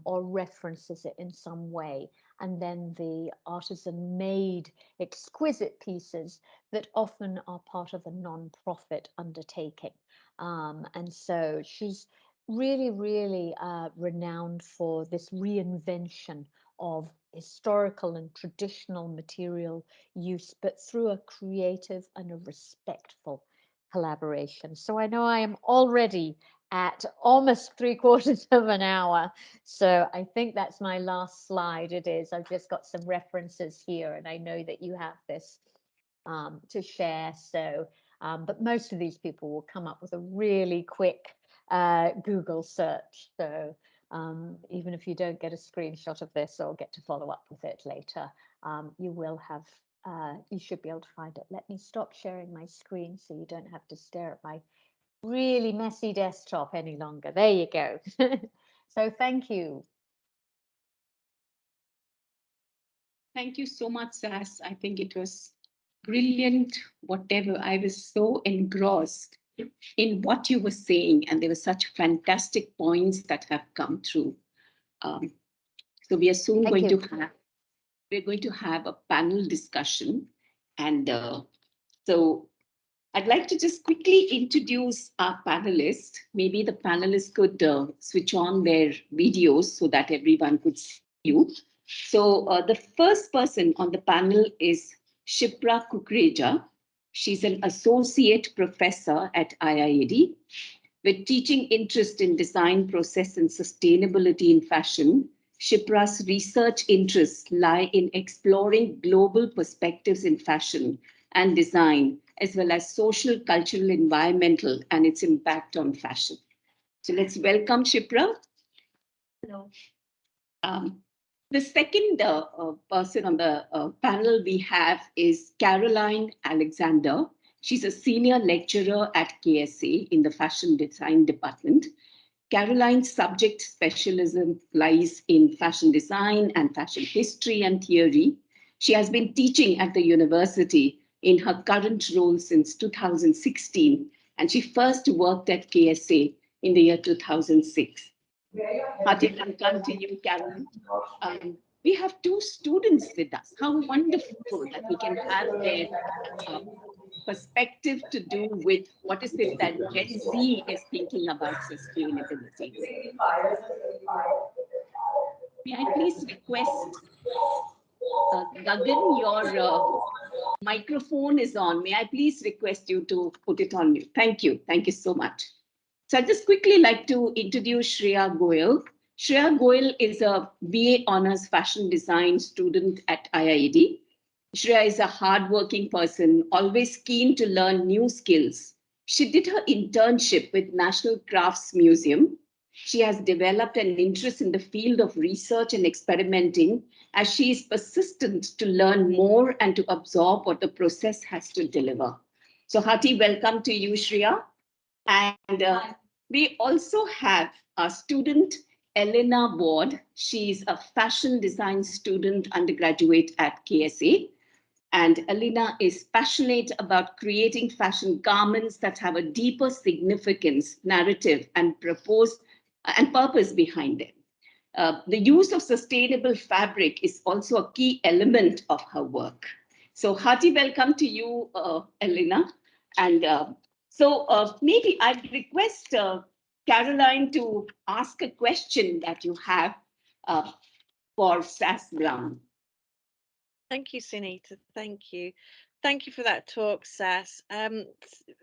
or references it in some way, and then the artisan made exquisite pieces that often are part of a non-profit undertaking. And so she's really, really renowned for this reinvention of historical and traditional material use, but through a creative and a respectful collaboration. So I know I am already at almost 3/4 of an hour. So I think that's my last slide. It is. I've just got some references here, and I know that you have this to share. So, but most of these people will come up with a really quick Google search. So even if you don't get a screenshot of this or get to follow up with it later, you will have, you should be able to find it. Let me stop sharing my screen so you don't have to stare at my really messy desktop any longer. There you go. So thank you. Thank you so much, Sas. I think it was brilliant, whatever. I was so engrossed in what you were saying, and there were such fantastic points that have come through. So we are soon going to have a panel discussion, and so I'd like to just quickly introduce our panelists. Maybe the panelists could switch on their videos so that everyone could see you. So the first person on the panel is Shipra Kukreja. She's an associate professor at IIAD with teaching interest in design, process, and sustainability in fashion. Shipra's research interests lie in exploring global perspectives in fashion and design, as well as social, cultural, environmental, and its impact on fashion. So let's welcome Shipra. Hello. The second person on the panel we have is Caroline Alexander. She's a senior lecturer at KSA in the fashion design department. Caroline's subject specialism lies in fashion design and fashion history and theory. She has been teaching at the university in her current role since 2016, and she first worked at KSA in the year 2006. Hearty welcome to you, Caroline. We have 2 students with us. How wonderful that we can have their perspective to do with what is it that Gen Z is thinking about sustainability. May I please request, Gagan, your microphone is on. May I please request you to put it on mute? Thank you. Thank you so much. So I'd just quickly like to introduce Shreya Goyal. Shreya Goyal is a BA Honours Fashion Design student at IIAD. Shreya is a hardworking person, always keen to learn new skills. She did her internship with National Crafts Museum. She has developed an interest in the field of research and experimenting as she is persistent to learn more and to absorb what the process has to deliver. So hearty welcome to you, Shreya. And we also have a student, Elena Ward. She's a fashion design student undergraduate at KSA. And Elena is passionate about creating fashion garments that have a deeper significance, narrative, and purpose behind them. The use of sustainable fabric is also a key element of her work. So hearty welcome to you, Elena. And maybe I'd request Caroline to ask a question that you have for Sass Brown. Thank you, Sunita. Thank you. Thank you for that talk, Sass.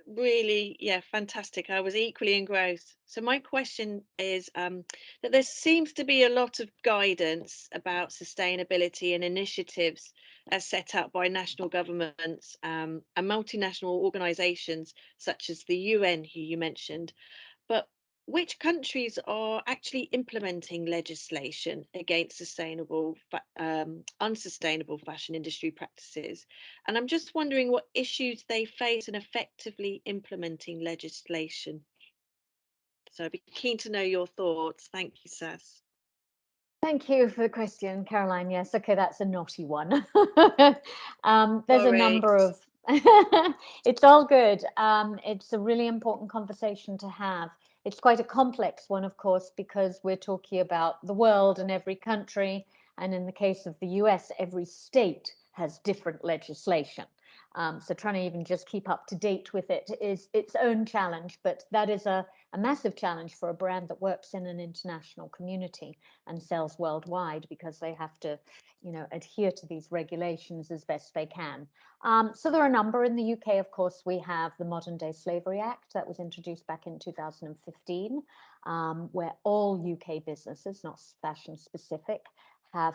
Really, yeah, fantastic. I was equally engrossed. So my question is that there seems to be a lot of guidance about sustainability and initiatives as set up by national governments and multinational organisations such as the UN, who you mentioned. But which countries are actually implementing legislation against unsustainable fashion industry practices? And I'm just wondering what issues they face in effectively implementing legislation. So I'd be keen to know your thoughts. Thank you, Sass. Thank you for the question, Caroline. Yes, okay, that's a naughty one. There's a number of, it's all good. It's a really important conversation to have. It's quite a complex one, of course, because we're talking about the world and every country. And in the case of the US, every state has different legislation. So trying to even just keep up to date with it is its own challenge, but that is a massive challenge for a brand that works in an international community and sells worldwide, because they have to, adhere to these regulations as best they can. So there are a number. In the UK, of course, we have the Modern Day Slavery Act that was introduced back in 2015, where all UK businesses, not fashion specific, have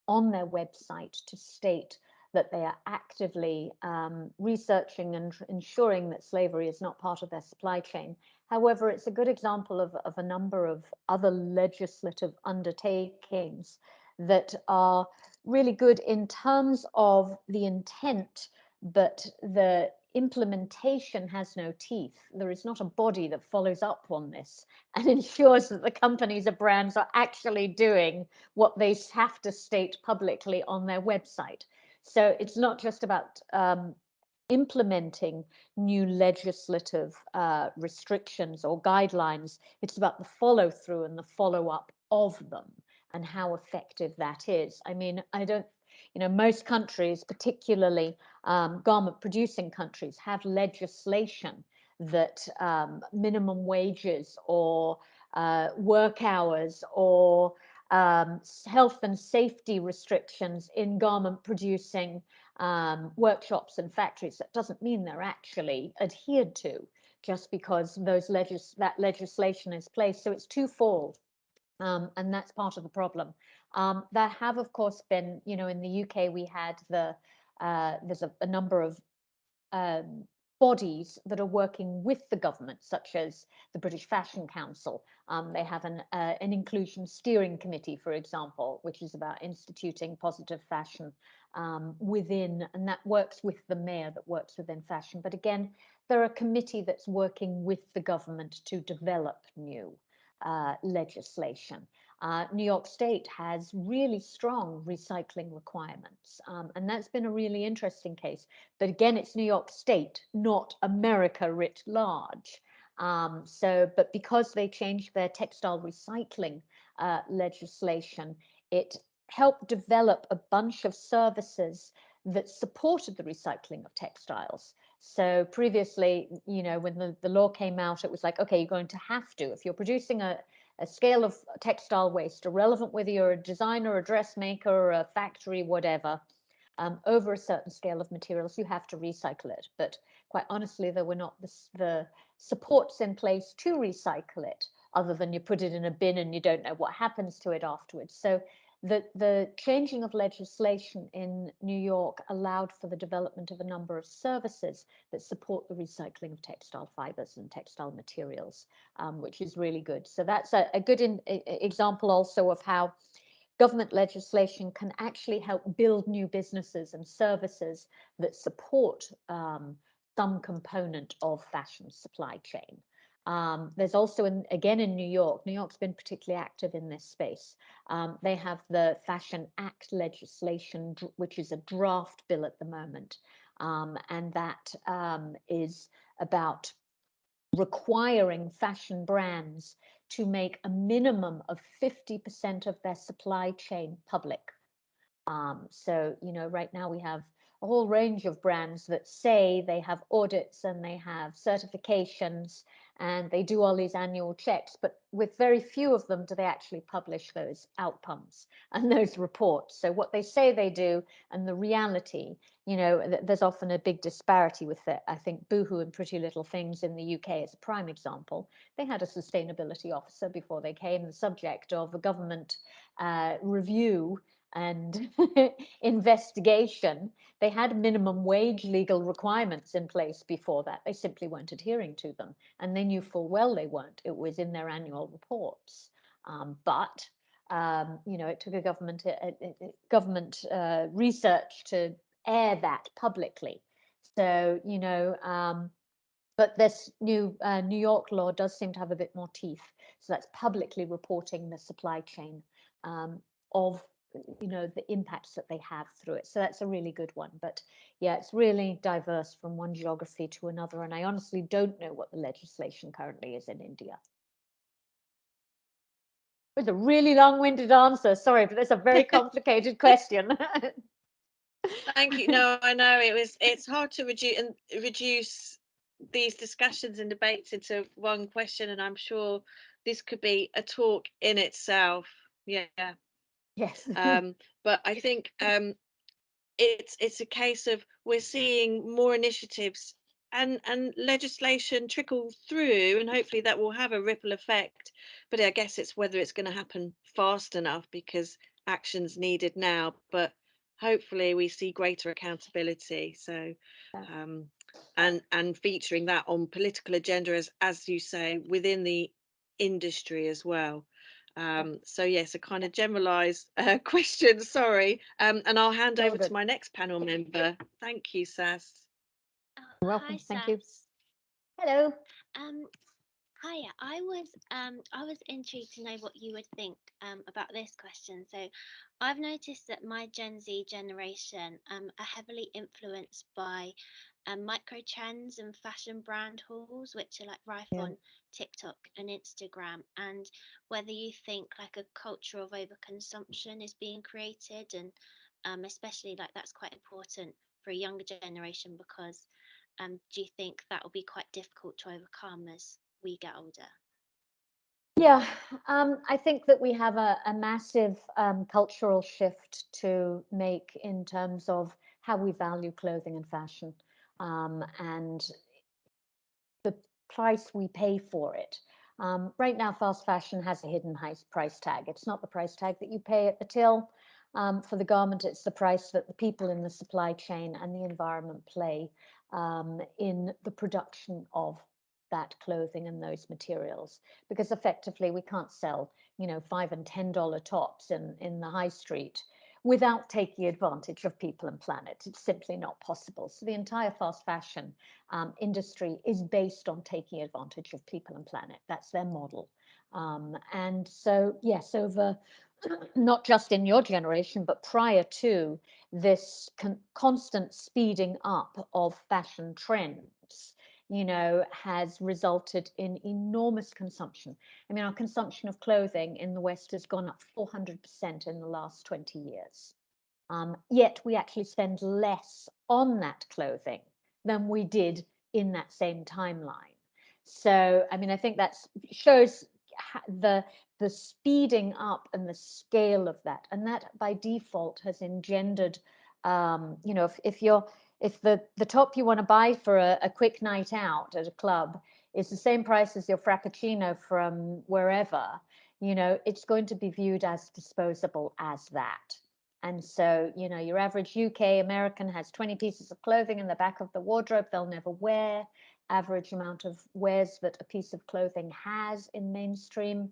on their website to state that they are actively researching and ensuring that slavery is not part of their supply chain. However, it's a good example of a number of other legislative undertakings that are really good in terms of the intent, but the implementation has no teeth. There is not a body that follows up on this and ensures that the companies or brands are actually doing what they have to state publicly on their website. So it's not just about implementing new legislative restrictions or guidelines. It's about the follow through and the follow up of them and how effective that is. I mean, most countries, particularly garment producing countries, have legislation that minimum wages or work hours or health and safety restrictions in garment producing workshops and factories. That doesn't mean they're actually adhered to just because that legislation is placed. So it's twofold, and that's part of the problem. There have, of course, been, in the UK, we had there's a number of bodies that are working with the government, such as the British Fashion Council. They have an inclusion steering committee, for example, which is about instituting positive fashion within, and that works with the mayor that works within fashion. But again, they're a committee that's working with the government to develop new legislation. New York State has really strong recycling requirements, and that's been a really interesting case. But again, it's New York State, not America writ large. But because they changed their textile recycling legislation, it helped develop a bunch of services that supported the recycling of textiles. So previously, when the law came out, it was like, okay, you're going to have to, if you're producing a scale of textile waste, irrelevant whether you're a designer, a dressmaker, or a factory, whatever, over a certain scale of materials, you have to recycle it. But quite honestly, there were not the supports in place to recycle it other than you put it in a bin and you don't know what happens to it afterwards. So the changing of legislation in New York allowed for the development of a number of services that support the recycling of textile fibers and textile materials, which is really good. So that's a good example also of how government legislation can actually help build new businesses and services that support some component of fashion supply chain. There's also, again in New York's been particularly active in this space. They have the Fashion Act legislation, which is a draft bill at the moment. And that is about requiring fashion brands to make a minimum of 50% of their supply chain public. So, you know, right now we have a whole range of brands that say they have audits and they have certifications and they do all these annual checks, but with very few of them do they actually publish those outcomes and those reports. So what they say they do and the reality, you know, there's often a big disparity with it. I think Boohoo and Pretty Little Things in the UK is a prime example. They had a sustainability officer before they came the subject of a government review and investigation. They had minimum wage legal requirements in place before that. They simply weren't adhering to them, and they knew full well they weren't. It was in their annual reports. But you know, it took a government research to air that publicly. So, you know, but this new New York law does seem to have a bit more teeth. So that's publicly reporting the supply chain of, you know, the impacts that they have through it. So that's a really good one. But yeah, it's really diverse from one geography to another. And I honestly don't know what the legislation currently is in India. It was a really long-winded answer. Sorry, but that's a very complicated question. Thank you. No, I know it's hard to reduce these discussions and debates into one question, and I'm sure this could be a talk in itself. Yeah. Yes. But I think it's a case of we're seeing more initiatives and legislation trickle through, and hopefully that will have a ripple effect. But I guess it's whether it's going to happen fast enough, because action's needed now. But hopefully we see greater accountability. So and featuring that on political agenda, as you say, within the industry as well. So yes, a kind of generalized question, sorry. And I'll hand over to my next panel member. Thank you, Sas. You're welcome. Hi, Thank you. Sas. Hello. Hiya. I was intrigued to know what you would think about this question. So I've noticed that my Gen Z generation are heavily influenced by micro trends and fashion brand hauls, which are like rife on TikTok and Instagram, and whether you think like a culture of overconsumption is being created, and especially like that's quite important for a younger generation, because do you think that will be quite difficult to overcome as we get older? Yeah, I think that we have a massive cultural shift to make in terms of how we value clothing and fashion, and the price we pay for it. Right now, fast fashion has a hidden high price tag. It's not the price tag that you pay at the till for the garment. It's the price that the people in the supply chain and the environment play in the production of that clothing and those materials, because effectively we can't sell, you know, $5 and $10 tops in the high street without taking advantage of people and planet. It's simply not possible. So the entire fast fashion industry is based on taking advantage of people and planet. That's their model. And so, yes, over not just in your generation, but prior to this constant speeding up of fashion trends, you know, has resulted in enormous consumption. I mean, our consumption of clothing in the West has gone up 400% in the last 20 years. Yet we actually spend less on that clothing than we did in that same timeline. So, I mean, I think that shows the speeding up and the scale of that, and that by default has engendered, you know, if the top you want to buy for a quick night out at a club is the same price as your Frappuccino from wherever, it's going to be viewed as disposable as that. And so, your average UK American has 20 pieces of clothing in the back of the wardrobe they'll never wear. Average amount of wears that a piece of clothing has in mainstream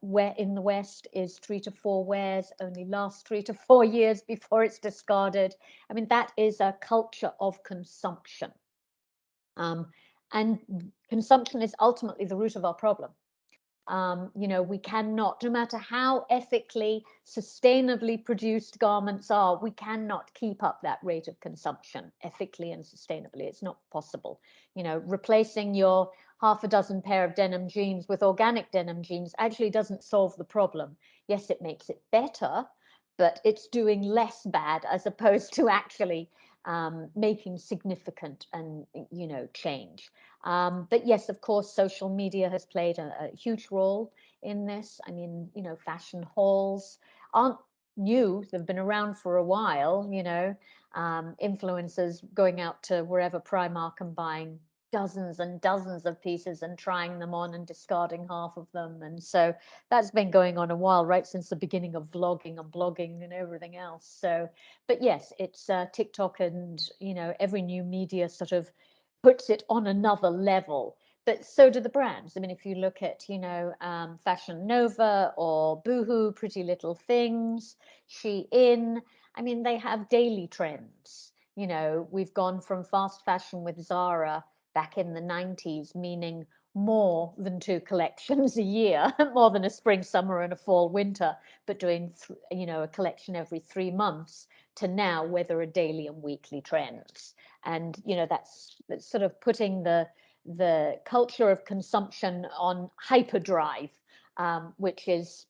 where in the West is 3 to 4 wears, only lasts 3 to 4 years before it's discarded. I mean, that is a culture of consumption. And consumption is ultimately the root of our problem. We cannot, no matter how ethically, sustainably produced garments are, we cannot keep up that rate of consumption ethically and sustainably. It's not possible. Replacing your half a dozen pair of denim jeans with organic denim jeans actually doesn't solve the problem. Yes, it makes it better, but it's doing less bad as opposed to actually making significant and change. But yes, of course, social media has played a huge role in this. I mean, fashion halls aren't new; they've been around for a while. Influencers going out to wherever Primark and buying dozens and dozens of pieces and trying them on and discarding half of them. And so that's been going on a while, right since the beginning of vlogging and blogging and everything else. So, but yes, it's TikTok and, every new media sort of puts it on another level. But so do the brands. I mean, if you look at, Fashion Nova or Boohoo, Pretty Little Things, Shein, I mean, they have daily trends. We've gone from fast fashion with Zara back in the 90s, meaning more than 2 collections a year, more than a spring, summer, and a fall, winter, but doing, a collection every 3 months, to now where there are daily and weekly trends. And, that's sort of putting the culture of consumption on hyperdrive, which is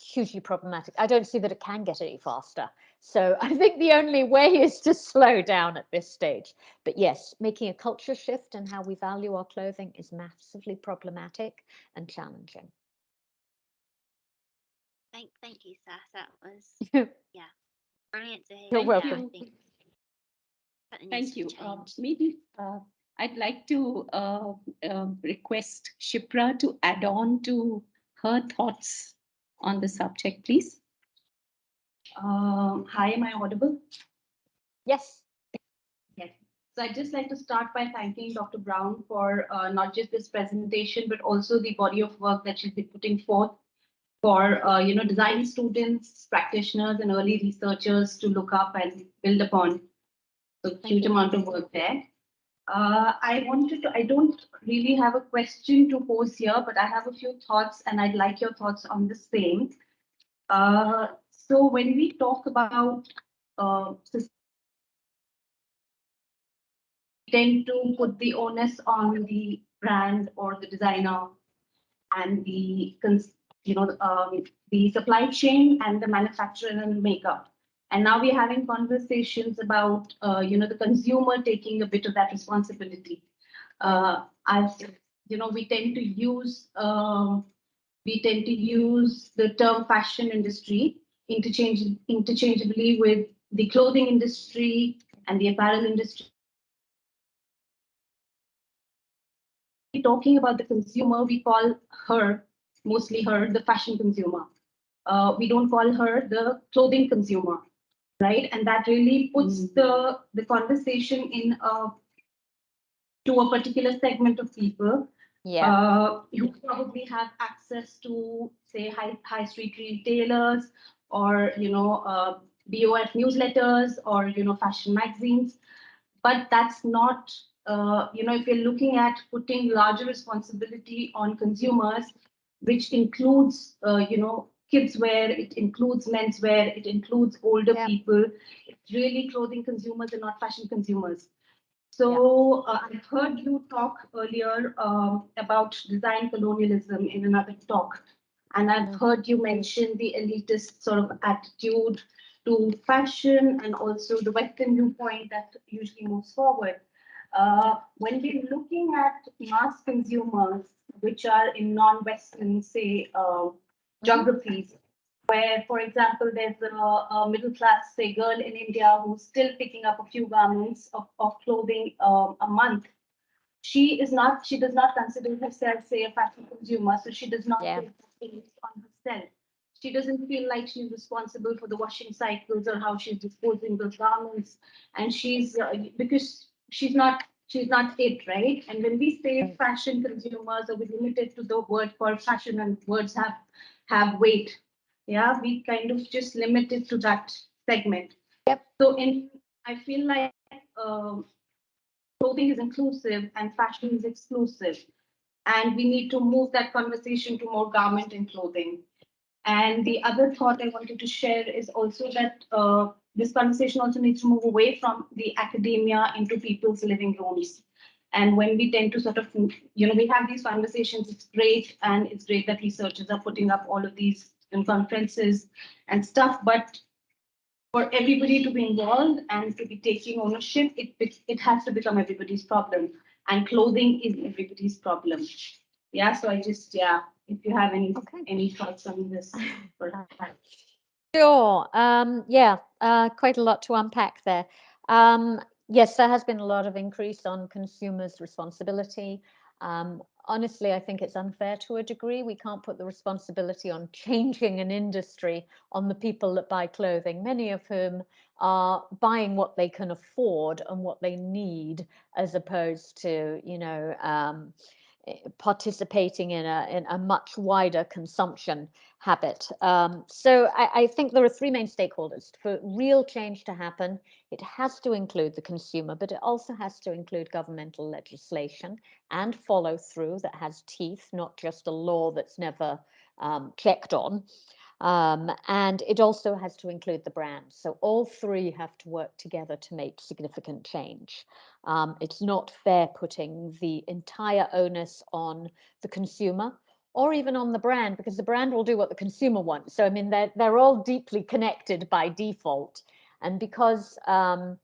hugely problematic. I don't see that it can get any faster. So I think the only way is to slow down at this stage. But yes, making a culture shift in how we value our clothing is massively problematic and challenging. Thank you, Sass. That was brilliant to hear. You're welcome. Thank I think something needs Thank to you. change. Maybe I'd like to request Shipra to add on to her thoughts on the subject, please. Hi, am I audible? Yes. Yes. So I'd just like to start by thanking Dr. Brown for not just this presentation, but also the body of work that she's been putting forth for design students, practitioners, and early researchers to look up and build upon. So huge amount of work there. I don't really have a question to pose here, but I have a few thoughts, and I'd like your thoughts on the same. So when we talk about tend to put the onus on the brand or the designer and the supply chain and the manufacturer and maker. And now we're having conversations about the consumer taking a bit of that responsibility. As we tend to use the term fashion industry interchangeably with the clothing industry and the apparel industry. Talking about the consumer, we call her, mostly her, the fashion consumer. We don't call her the clothing consumer, right? And that really puts the conversation in to a particular segment of people. Who probably have access to, say, high street retailers or BOF newsletters or fashion magazines. But that's not if you're looking at putting larger responsibility on consumers, which includes kids wear, it includes men's wear, it includes older people. It's really clothing consumers and not fashion consumers. So I've heard you talk earlier about design colonialism in another talk, and I've heard you mention the elitist sort of attitude to fashion and also the Western viewpoint that usually moves forward. When we're looking at mass consumers, which are in non-Western, say, geographies, where, for example, there's a middle class, say, girl in India who's still picking up a few garments of clothing a month. she does not consider herself, say, a fashion consumer, so she does not take things on herself. She doesn't feel like she's responsible for the washing cycles or how she's disposing those garments, and she's because she's not it, right? And when we say fashion consumers, or we limit it to the word called fashion, and words have weight, yeah, we kind of just limit it to that segment. Yep. So I feel like clothing is inclusive and fashion is exclusive. And we need to move that conversation to more garment and clothing. And the other thought I wanted to share is also that this conversation also needs to move away from the academia into people's living rooms. And when we tend to sort of, we have these conversations, it's great. And it's great that researchers are putting up all of these conferences and stuff. But for everybody to be involved and to be taking ownership, it has to become everybody's problem. And clothing is everybody's problem. Yeah, so I just, if you have any thoughts on this. Sure. Quite a lot to unpack there. Yes, there has been a lot of increase on consumers' responsibility. Honestly, I think it's unfair to a degree. We can't put the responsibility on changing an industry on the people that buy clothing, many of whom are buying what they can afford and what they need, as opposed to, participating in a much wider consumption habit. So I think there are three main stakeholders. For real change to happen, it has to include the consumer, but it also has to include governmental legislation and follow through that has teeth, not just a law that's never checked on. And it also has to include the brand. So all three have to work together to make significant change. It's not fair putting the entire onus on the consumer or even on the brand, because the brand will do what the consumer wants. So, I mean, they're all deeply connected by default. And because, and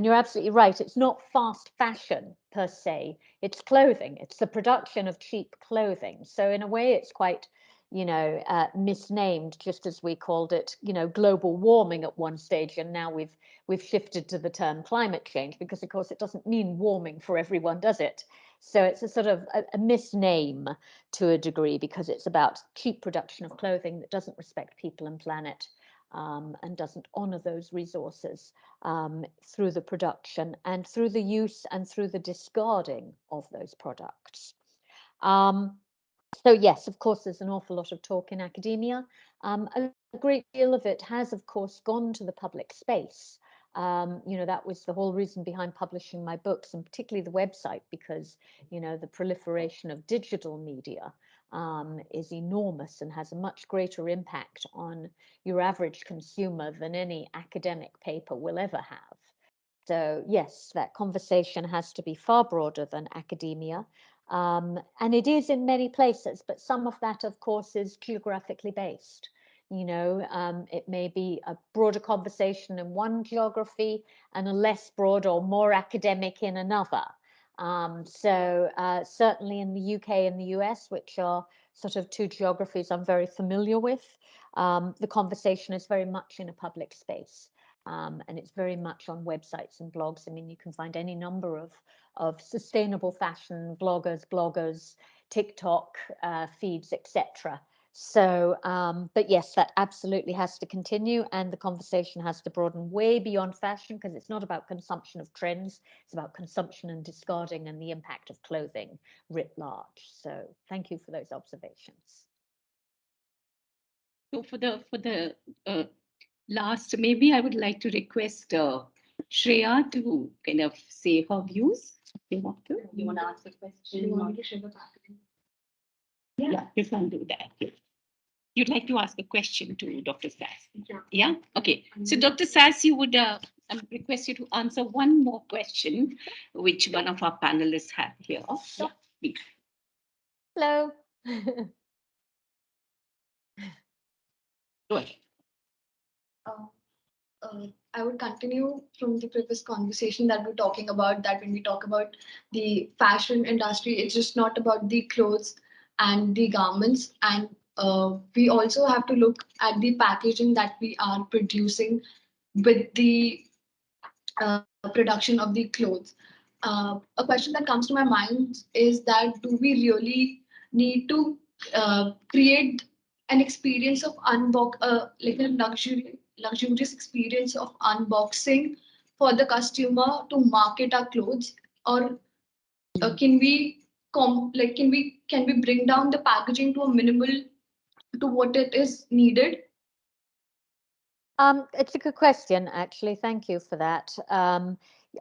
you're absolutely right, it's not fast fashion per se, it's clothing. It's the production of cheap clothing. So in a way, it's quite, misnamed, just as we called it, global warming at one stage, and now we've shifted to the term climate change, because of course it doesn't mean warming for everyone, does it? So it's a sort of a misname to a degree, because it's about cheap production of clothing that doesn't respect people and planet, and doesn't honor those resources through the production and through the use and through the discarding of those products. So yes, of course, there's an awful lot of talk in academia. A great deal of it has, of course, gone to the public space. That was the whole reason behind publishing my books, and particularly the website, because, the proliferation of digital media is enormous and has a much greater impact on your average consumer than any academic paper will ever have. So yes, that conversation has to be far broader than academia. And it is in many places, but some of that, of course, is geographically based. It may be a broader conversation in one geography and a less broad or more academic in another. Certainly in the UK and the US, which are sort of two geographies I'm very familiar with, the conversation is very much in a public space. And it's very much on websites and blogs. I mean, you can find any number of sustainable fashion bloggers, TikTok feeds, etc. So, but yes, that absolutely has to continue, and the conversation has to broaden way beyond fashion, because it's not about consumption of trends, it's about consumption and discarding and the impact of clothing writ large. So thank you for those observations. So for the last, maybe I would like to request Shreya to kind of say her views. You want to ask a question? You want to share the pattern? Yeah, you can do that. You'd like to ask a question to Dr. Sass? Yeah? Okay. So Dr. Sass, you would request you to answer one more question, which one of our panelists have here. Yeah. Hello. Go ahead. I would continue from the previous conversation that we're talking about, that when we talk about the fashion industry, it's just not about the clothes and the garments. And we also have to look at the packaging that we are producing with the production of the clothes. a question that comes to my mind is that do we really need to create an experience of like a luxurious experience of unboxing for the customer to market our clothes, or can we can we bring down the packaging to a minimal to what it is needed? It's a good question, actually. Thank you for that.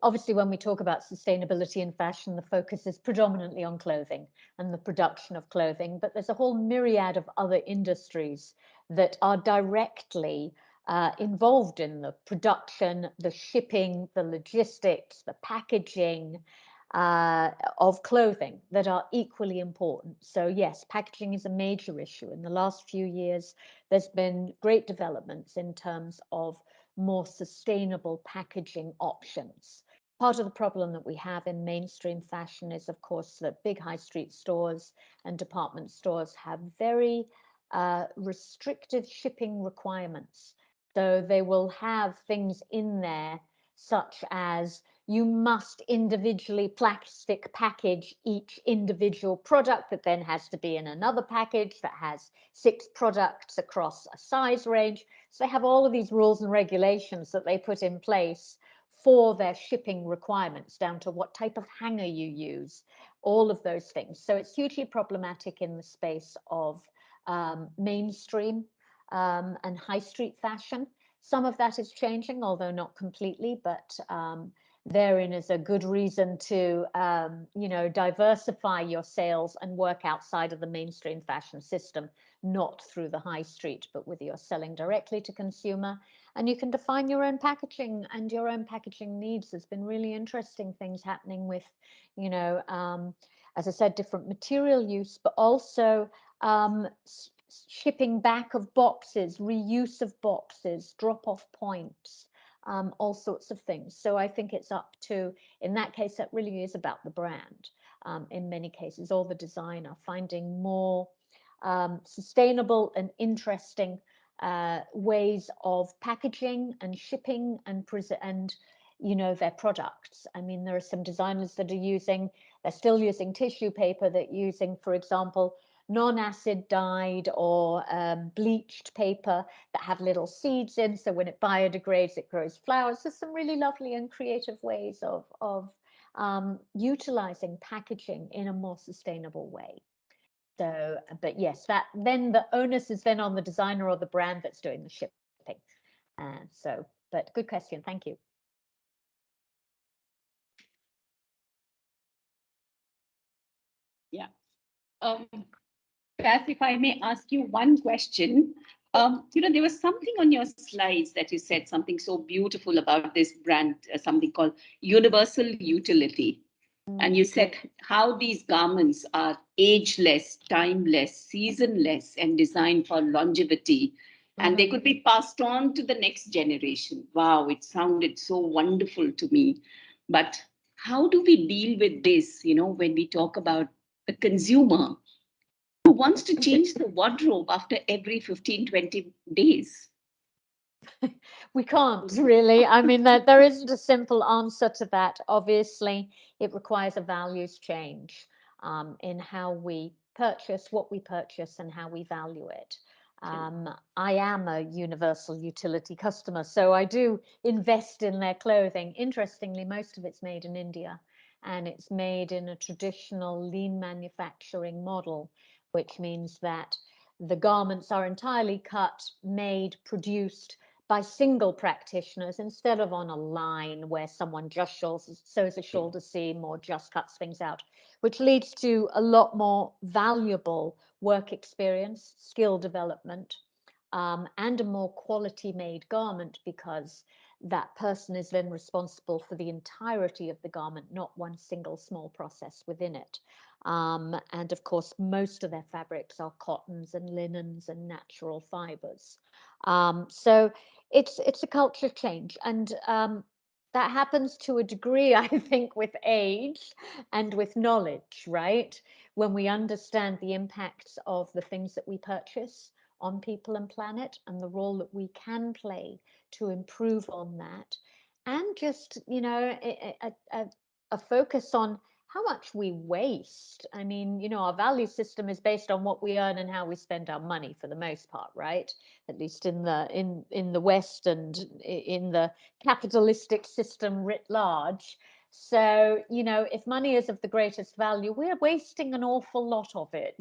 Obviously, when we talk about sustainability in fashion, the focus is predominantly on clothing and the production of clothing, but there's a whole myriad of other industries that are directly involved in the production, the shipping, the logistics, the packaging of clothing that are equally important. So yes, packaging is a major issue. In the last few years, there's been great developments in terms of more sustainable packaging options. Part of the problem that we have in mainstream fashion is, of course, that big high street stores and department stores have very restrictive shipping requirements. So they will have things in there such as you must individually plastic package each individual product that then has to be in another package that has 6 products across a size range. So they have all of these rules and regulations that they put in place for their shipping requirements, down to what type of hanger you use, all of those things. So it's hugely problematic in the space of mainstream and high street fashion. Some of that is changing, although not completely, but therein is a good reason to, diversify your sales and work outside of the mainstream fashion system, not through the high street, but with your selling directly to consumer. And you can define your own packaging and your own packaging needs. There's been really interesting things happening with, as I said, different material use, but also shipping back of boxes, reuse of boxes, drop-off points, all sorts of things. So I think it's up to, in that case, that really is about the brand. In many cases, or the designer finding more sustainable and interesting ways of packaging and shipping and their products. I mean, there are some designers that are they're still using tissue paper, that using, for example, non-acid dyed or bleached paper that have little seeds in, so when it biodegrades, it grows flowers. There's some really lovely and creative ways of utilizing packaging in a more sustainable way. So, but yes, that then the onus is then on the designer or the brand that's doing the shipping. But good question, thank you. Yeah. Beth, if I may ask you one question. There was something on your slides that you said something so beautiful about this brand, something called universal utility. And you said how these garments are ageless, timeless, seasonless, and designed for longevity. And they could be passed on to the next generation. Wow, it sounded so wonderful to me. But how do we deal with this, when we talk about the consumer who wants to change the wardrobe after every 15, 20 days? We can't really. I mean, there isn't a simple answer to that. Obviously, it requires a values change in how we purchase, what we purchase, and how we value it. I am a universal utility customer, so I do invest in their clothing. Interestingly, most of it's made in India, and it's made in a traditional lean manufacturing model, which means that the garments are entirely cut, made, produced by single practitioners instead of on a line where someone just sews a shoulder seam or just cuts things out, which leads to a lot more valuable work experience, skill development, and a more quality made garment, because that person is then responsible for the entirety of the garment, not one single small process within it. And of course, most of their fabrics are cottons and linens and natural fibers. So it's a culture change, and that happens to a degree, I think, with age and with knowledge, right? When we understand the impacts of the things that we purchase on people and planet, and the role that we can play to improve on that, and just a focus on how much we waste. I mean, you know, our value system is based on what we earn and how we spend our money for the most part, right? At least in the West and in the capitalistic system writ large. So, you know, if money is of the greatest value, we're wasting an awful lot of it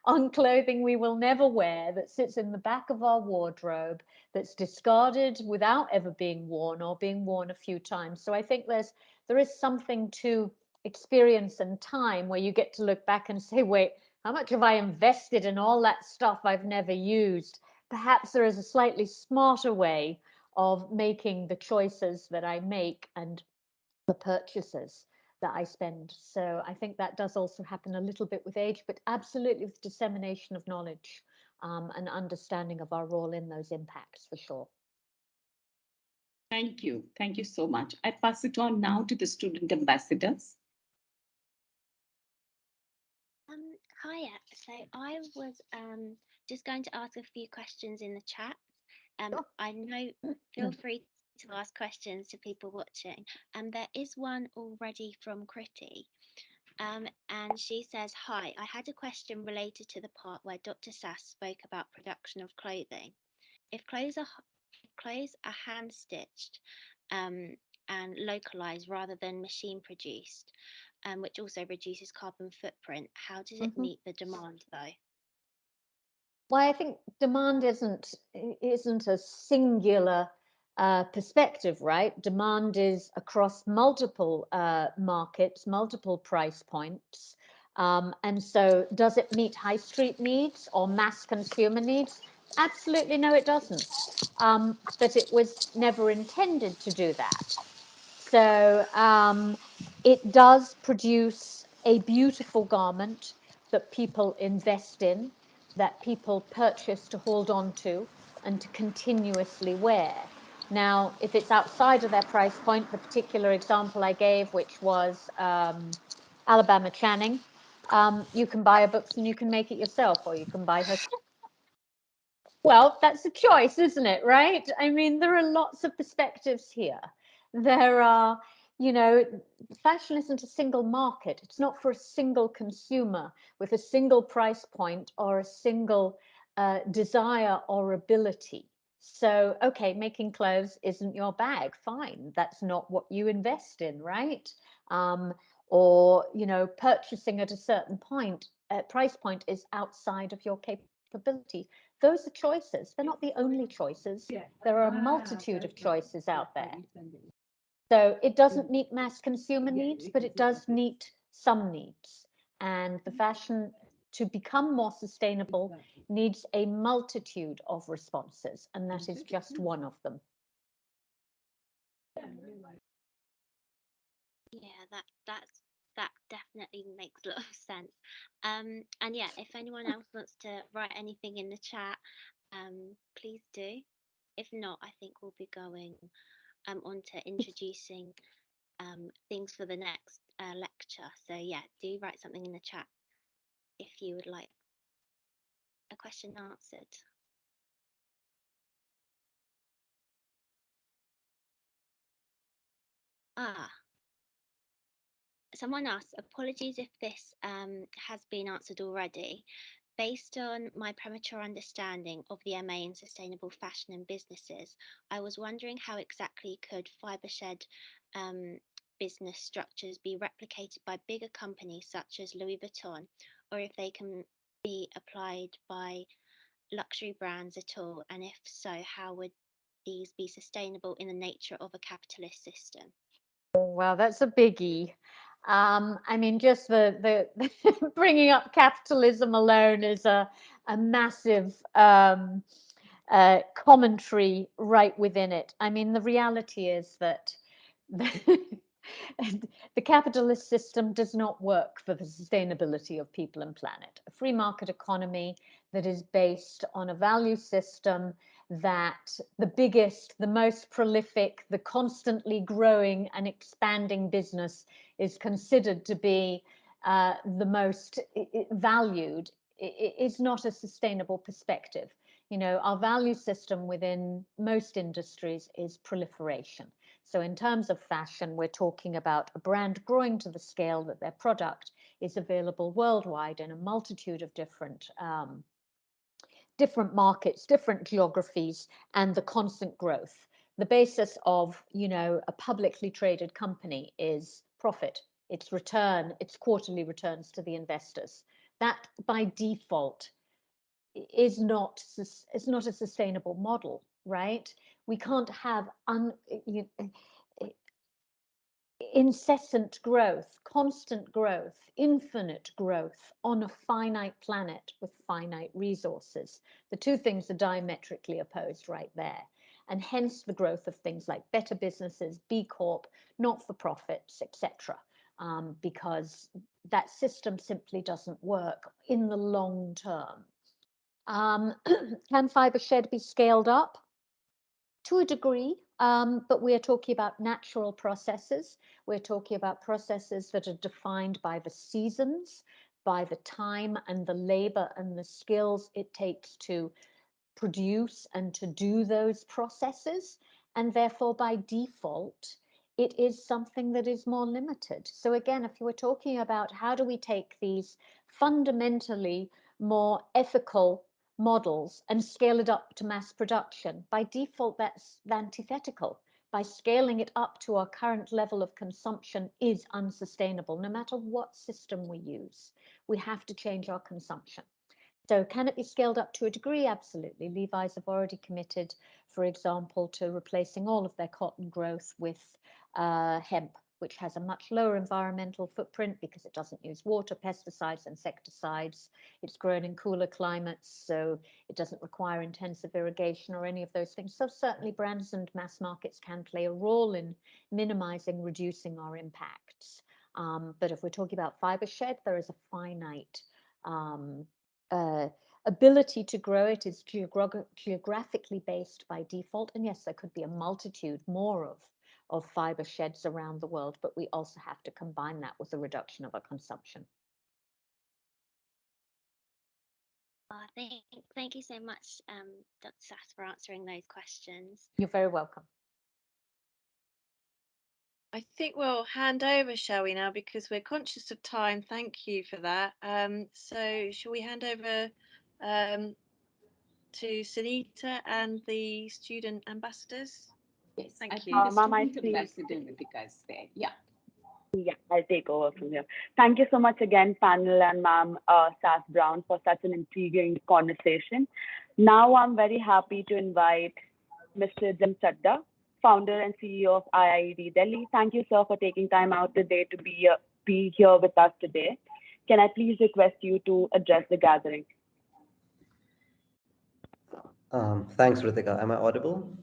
on clothing we will never wear, that sits in the back of our wardrobe, that's discarded without ever being worn or being worn a few times. So I think there is something to experience and time where you get to look back and say, wait, how much have I invested in all that stuff I've never used? Perhaps there is a slightly smarter way of making the choices that I make and the purchases that I spend. So I think that does also happen a little bit with age, but absolutely with dissemination of knowledge and understanding of our role in those impacts, for sure. Thank you. Thank you so much. I pass it on now to the student ambassadors. Hiya. So I was just going to ask a few questions in the chat. I know, feel free to ask questions to people watching. There is one already from Kriti. And she says, hi, I had a question related to the part where Dr. Sass spoke about production of clothing. If clothes are hand stitched and localized rather than machine produced, which also reduces carbon footprint, how does it meet the demand though? Well, I think demand isn't a singular perspective, right? Demand is across multiple markets, multiple price points. And so does it meet high street needs or mass consumer needs? Absolutely no, it doesn't. But it was never intended to do that. So it does produce a beautiful garment that people invest in, that people purchase to hold on to and to continuously wear. Now, if it's outside of their price point, the particular example I gave, which was Alabama Channing, you can buy her books and you can make it yourself, or you can buy her. Well, that's a choice, isn't it? Right? I mean, there are lots of perspectives here. There are, you know, fashion isn't a single market. It's not for a single consumer with a single price point or a single desire or ability. So, okay, making clothes isn't your bag. Fine. That's not what you invest in, right? Or, you know, purchasing at a certain point, price point is outside of your capability. Those are choices. They're not the only choices. There are a multitude of choices out there. So it doesn't meet mass consumer needs, but it does meet some needs. And the fashion, to become more sustainable, needs a multitude of responses, and that is just one of them. Yeah, that definitely makes a lot of sense. And yeah, if anyone else wants to write anything in the chat, please do. If not, I think we'll be going on to introducing things for the next lecture. So yeah, do write something in the chat if you would like a question answered. Someone asked, apologies if this has been answered already. Based on my premature understanding of the MA in sustainable fashion and businesses, I was wondering how exactly could Fibershed business structures be replicated by bigger companies such as Louis Vuitton, or if they can be applied by luxury brands at all, and if so, how would these be sustainable in the nature of a capitalist system? Well, that's a biggie. I mean, just the bringing up capitalism alone is a massive commentary right within it. I mean, the reality is that the capitalist system does not work for the sustainability of people and planet. A free market economy that is based on a value system that the biggest, the most prolific, the constantly growing and expanding business is considered to be the most valued is not a sustainable perspective. You know, our value system within most industries is proliferation. So in terms of fashion, we're talking about a brand growing to the scale that their product is available worldwide in a multitude of different markets, different geographies, and the constant growth. The basis of, a publicly traded company is profit, its return, its quarterly returns to the investors. That by default is not a sustainable model, right? We can't have incessant growth, constant growth, infinite growth on a finite planet with finite resources. The two things are diametrically opposed right there. And hence the growth of things like better businesses, B Corp, not-for-profits, etc. Because that system simply doesn't work in the long term. Can fibre shed be scaled up? To a degree, but we're talking about natural processes. We're talking about processes that are defined by the seasons, by the time and the labor and the skills it takes to produce and to do those processes. And therefore, by default, it is something that is more limited. So again, if you were talking about how do we take these fundamentally more ethical models and scale it up to mass production, by default, that's antithetical. By scaling it up to our current level of consumption is unsustainable. No matter what system we use, we have to change our consumption. So can it be scaled up to a degree? Absolutely. Levi's have already committed, for example, to replacing all of their cotton growth with hemp, which has a much lower environmental footprint because it doesn't use water, pesticides, insecticides. It's grown in cooler climates, so it doesn't require intensive irrigation or any of those things. So certainly brands and mass markets can play a role in minimizing, reducing our impacts. But if we're talking about fibre shed, there is a finite ability to grow. It is geographically based by default. And yes, there could be a multitude more of fibre sheds around the world, but we also have to combine that with a reduction of our consumption. Thank you so much, Dr. Sass, for answering those questions. You're very welcome. I think we'll hand over, shall we now, because we're conscious of time. Thank you for that. So shall we hand over to Sunita and the student ambassadors? Yes, Thank you. you. The student ambassador Ritika is there. Yeah. Yeah, I'll take over from here. Thank you so much again, panel and ma'am Sass Brown, for such an intriguing conversation. Now I'm very happy to invite Mr. Jim Chadda, founder and CEO of IIAD Delhi. Thank you, sir, for taking time out today to be here with us today. Can I please request you to address the gathering? Thanks, Ritika. Am I audible?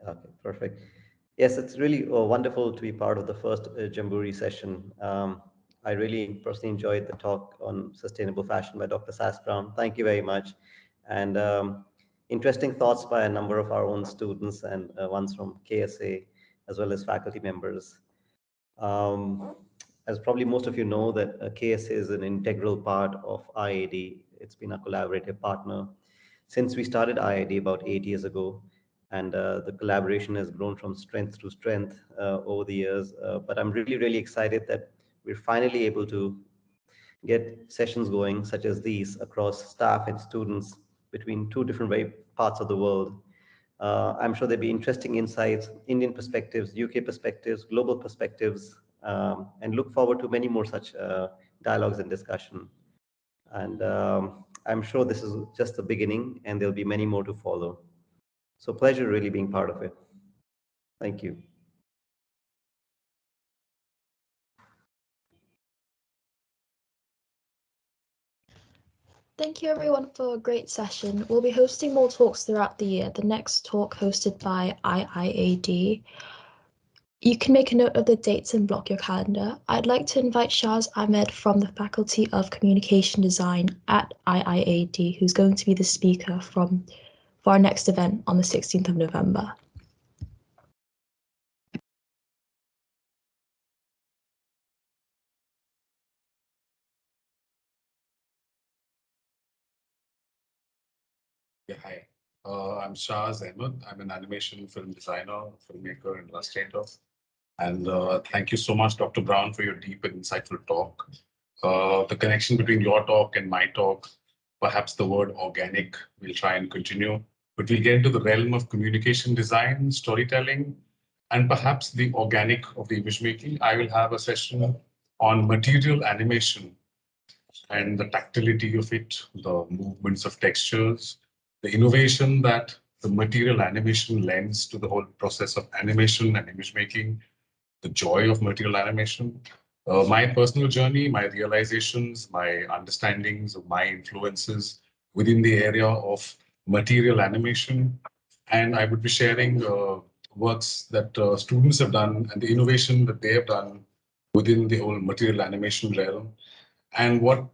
Okay, perfect. Yes, it's really wonderful to be part of the first Jamboree session. I really personally enjoyed the talk on sustainable fashion by Dr. Sass Brown. Thank you very much. And interesting thoughts by a number of our own students and ones from KSA, as well as faculty members. As probably most of you know, that KSA is an integral part of IIAD. It's been a collaborative partner since we started IIAD about 8 years ago. And the collaboration has grown from strength to strength over the years. But I'm really, really excited that we're finally able to get sessions going such as these across staff and students between two different parts of the world. I'm sure there'll be interesting insights, Indian perspectives, UK perspectives, global perspectives, and look forward to many more such dialogues and discussion. And I'm sure this is just the beginning and there'll be many more to follow. So pleasure really being part of it. Thank you. Thank you everyone for a great session. We'll be hosting more talks throughout the year. The next talk hosted by IIAD. You can make a note of the dates and block your calendar. I'd like to invite Shaz Ahmed from the Faculty of Communication Design at IIAD, who's going to be the speaker for our next event on the 16th of November. Yeah, hi. I'm Shahz Ahmed. I'm an animation film designer, filmmaker, and illustrator. And thank you so much, Dr. Brown, for your deep and insightful talk. The connection between your talk and my talk, perhaps the word organic, we'll try and continue. But we'll get into the realm of communication design, storytelling, and perhaps the organic of the image making. I will have a session on material animation and the tactility of it, the movements of textures, the innovation that the material animation lends to the whole process of animation and image making, the joy of material animation, my personal journey, my realizations, my understandings of my influences within the area of material animation. And I would be sharing works that students have done and the innovation that they have done within the whole material animation realm. And what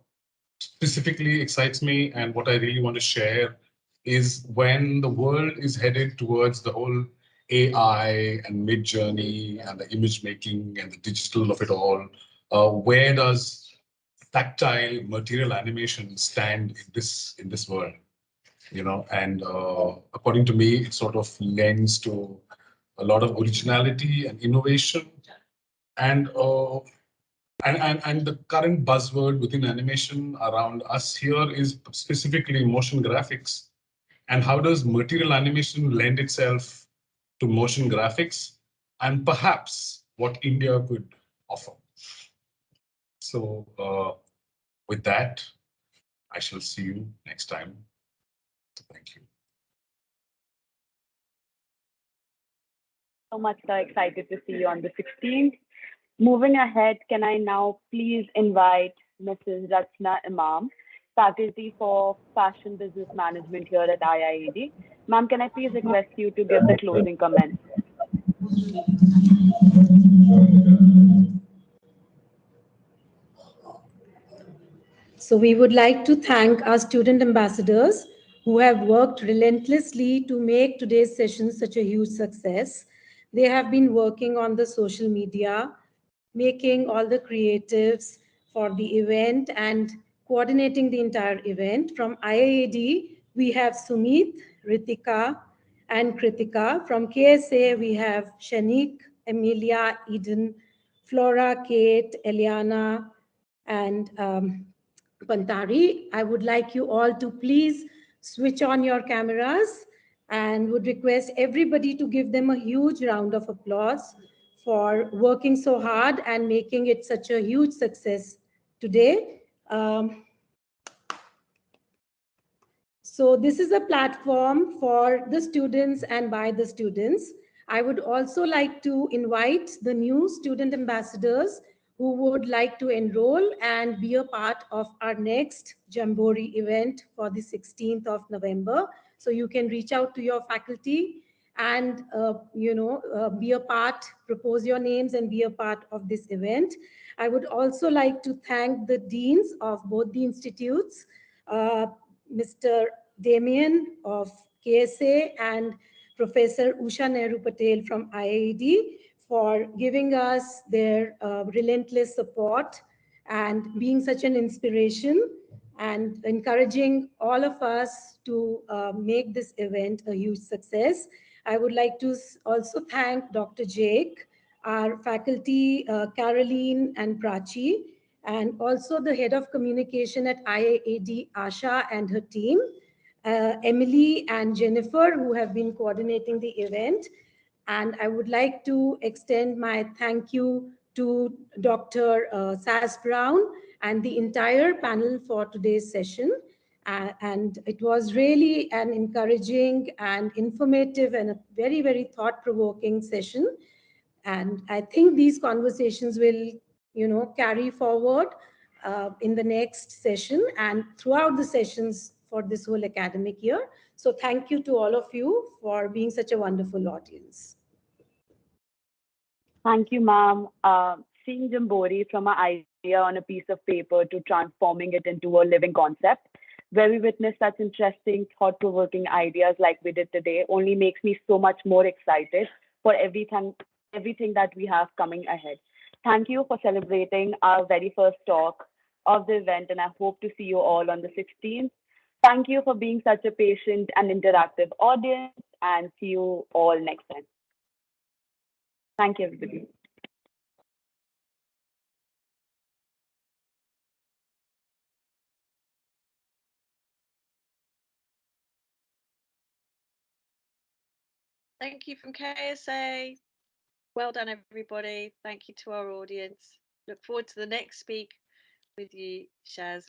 specifically excites me and what I really want to share is when the world is headed towards the whole AI and mid-journey and the image making and the digital of it all, where does tactile material animation stand in this world? You know, and according to me, it sort of lends to a lot of originality and innovation and and the current buzzword within animation around us here is specifically motion graphics. And how does material animation lend itself to motion graphics and perhaps what India could offer? So with that, I shall see you next time. Thank you. So much excited to see you on the 16th. Moving ahead, can I now please invite Mrs. Rachna Imam, faculty for Fashion Business Management here at IIAD. Ma'am, can I please request you to give the closing comments? So we would like to thank our student ambassadors who have worked relentlessly to make today's session such a huge success. They have been working on the social media, making all the creatives for the event and coordinating the entire event. From IIAD, we have Sumit, Ritika, and Kritika. From KSA, we have Shanik, Emilia, Eden, Flora, Kate, Eliana, and Pantari. I would like you all to please switch on your cameras and would request everybody to give them a huge round of applause for working so hard and making it such a huge success today. So this is a platform for the students and by the students. I would also like to invite the new student ambassadors who would like to enroll and be a part of our next Jamboree event for the 16th of November. So you can reach out to your faculty and be a part, propose your names and be a part of this event. I would also like to thank the deans of both the institutes, Mr. Damien of KSA and Professor Usha Nehru Patel from IIAD for giving us their relentless support and being such an inspiration and encouraging all of us to make this event a huge success. I would like to also thank Dr. Jake, our faculty, Caroline and Prachi, and also the head of communication at IIAD, Asha, and her team, Emily and Jennifer, who have been coordinating the event. And I would like to extend my thank you to Dr. Sass Brown and the entire panel for today's session. And it was really an encouraging and informative and a very, very thought-provoking session. And I think these conversations will, carry forward in the next session and throughout the sessions for this whole academic year. So thank you to all of you for being such a wonderful audience. Thank you, ma'am. Seeing Jamboree from an idea on a piece of paper to transforming it into a living concept, where we witness such interesting, thought-provoking ideas like we did today, only makes me so much more excited for everything that we have coming ahead. Thank you for celebrating our very first talk of the event, and I hope to see you all on the 16th. Thank you for being such a patient and interactive audience, and see you all next time. Thank you, everybody. Thank you from KSA. Well done, everybody. Thank you to our audience. Look forward to the next speak with you, Shaz.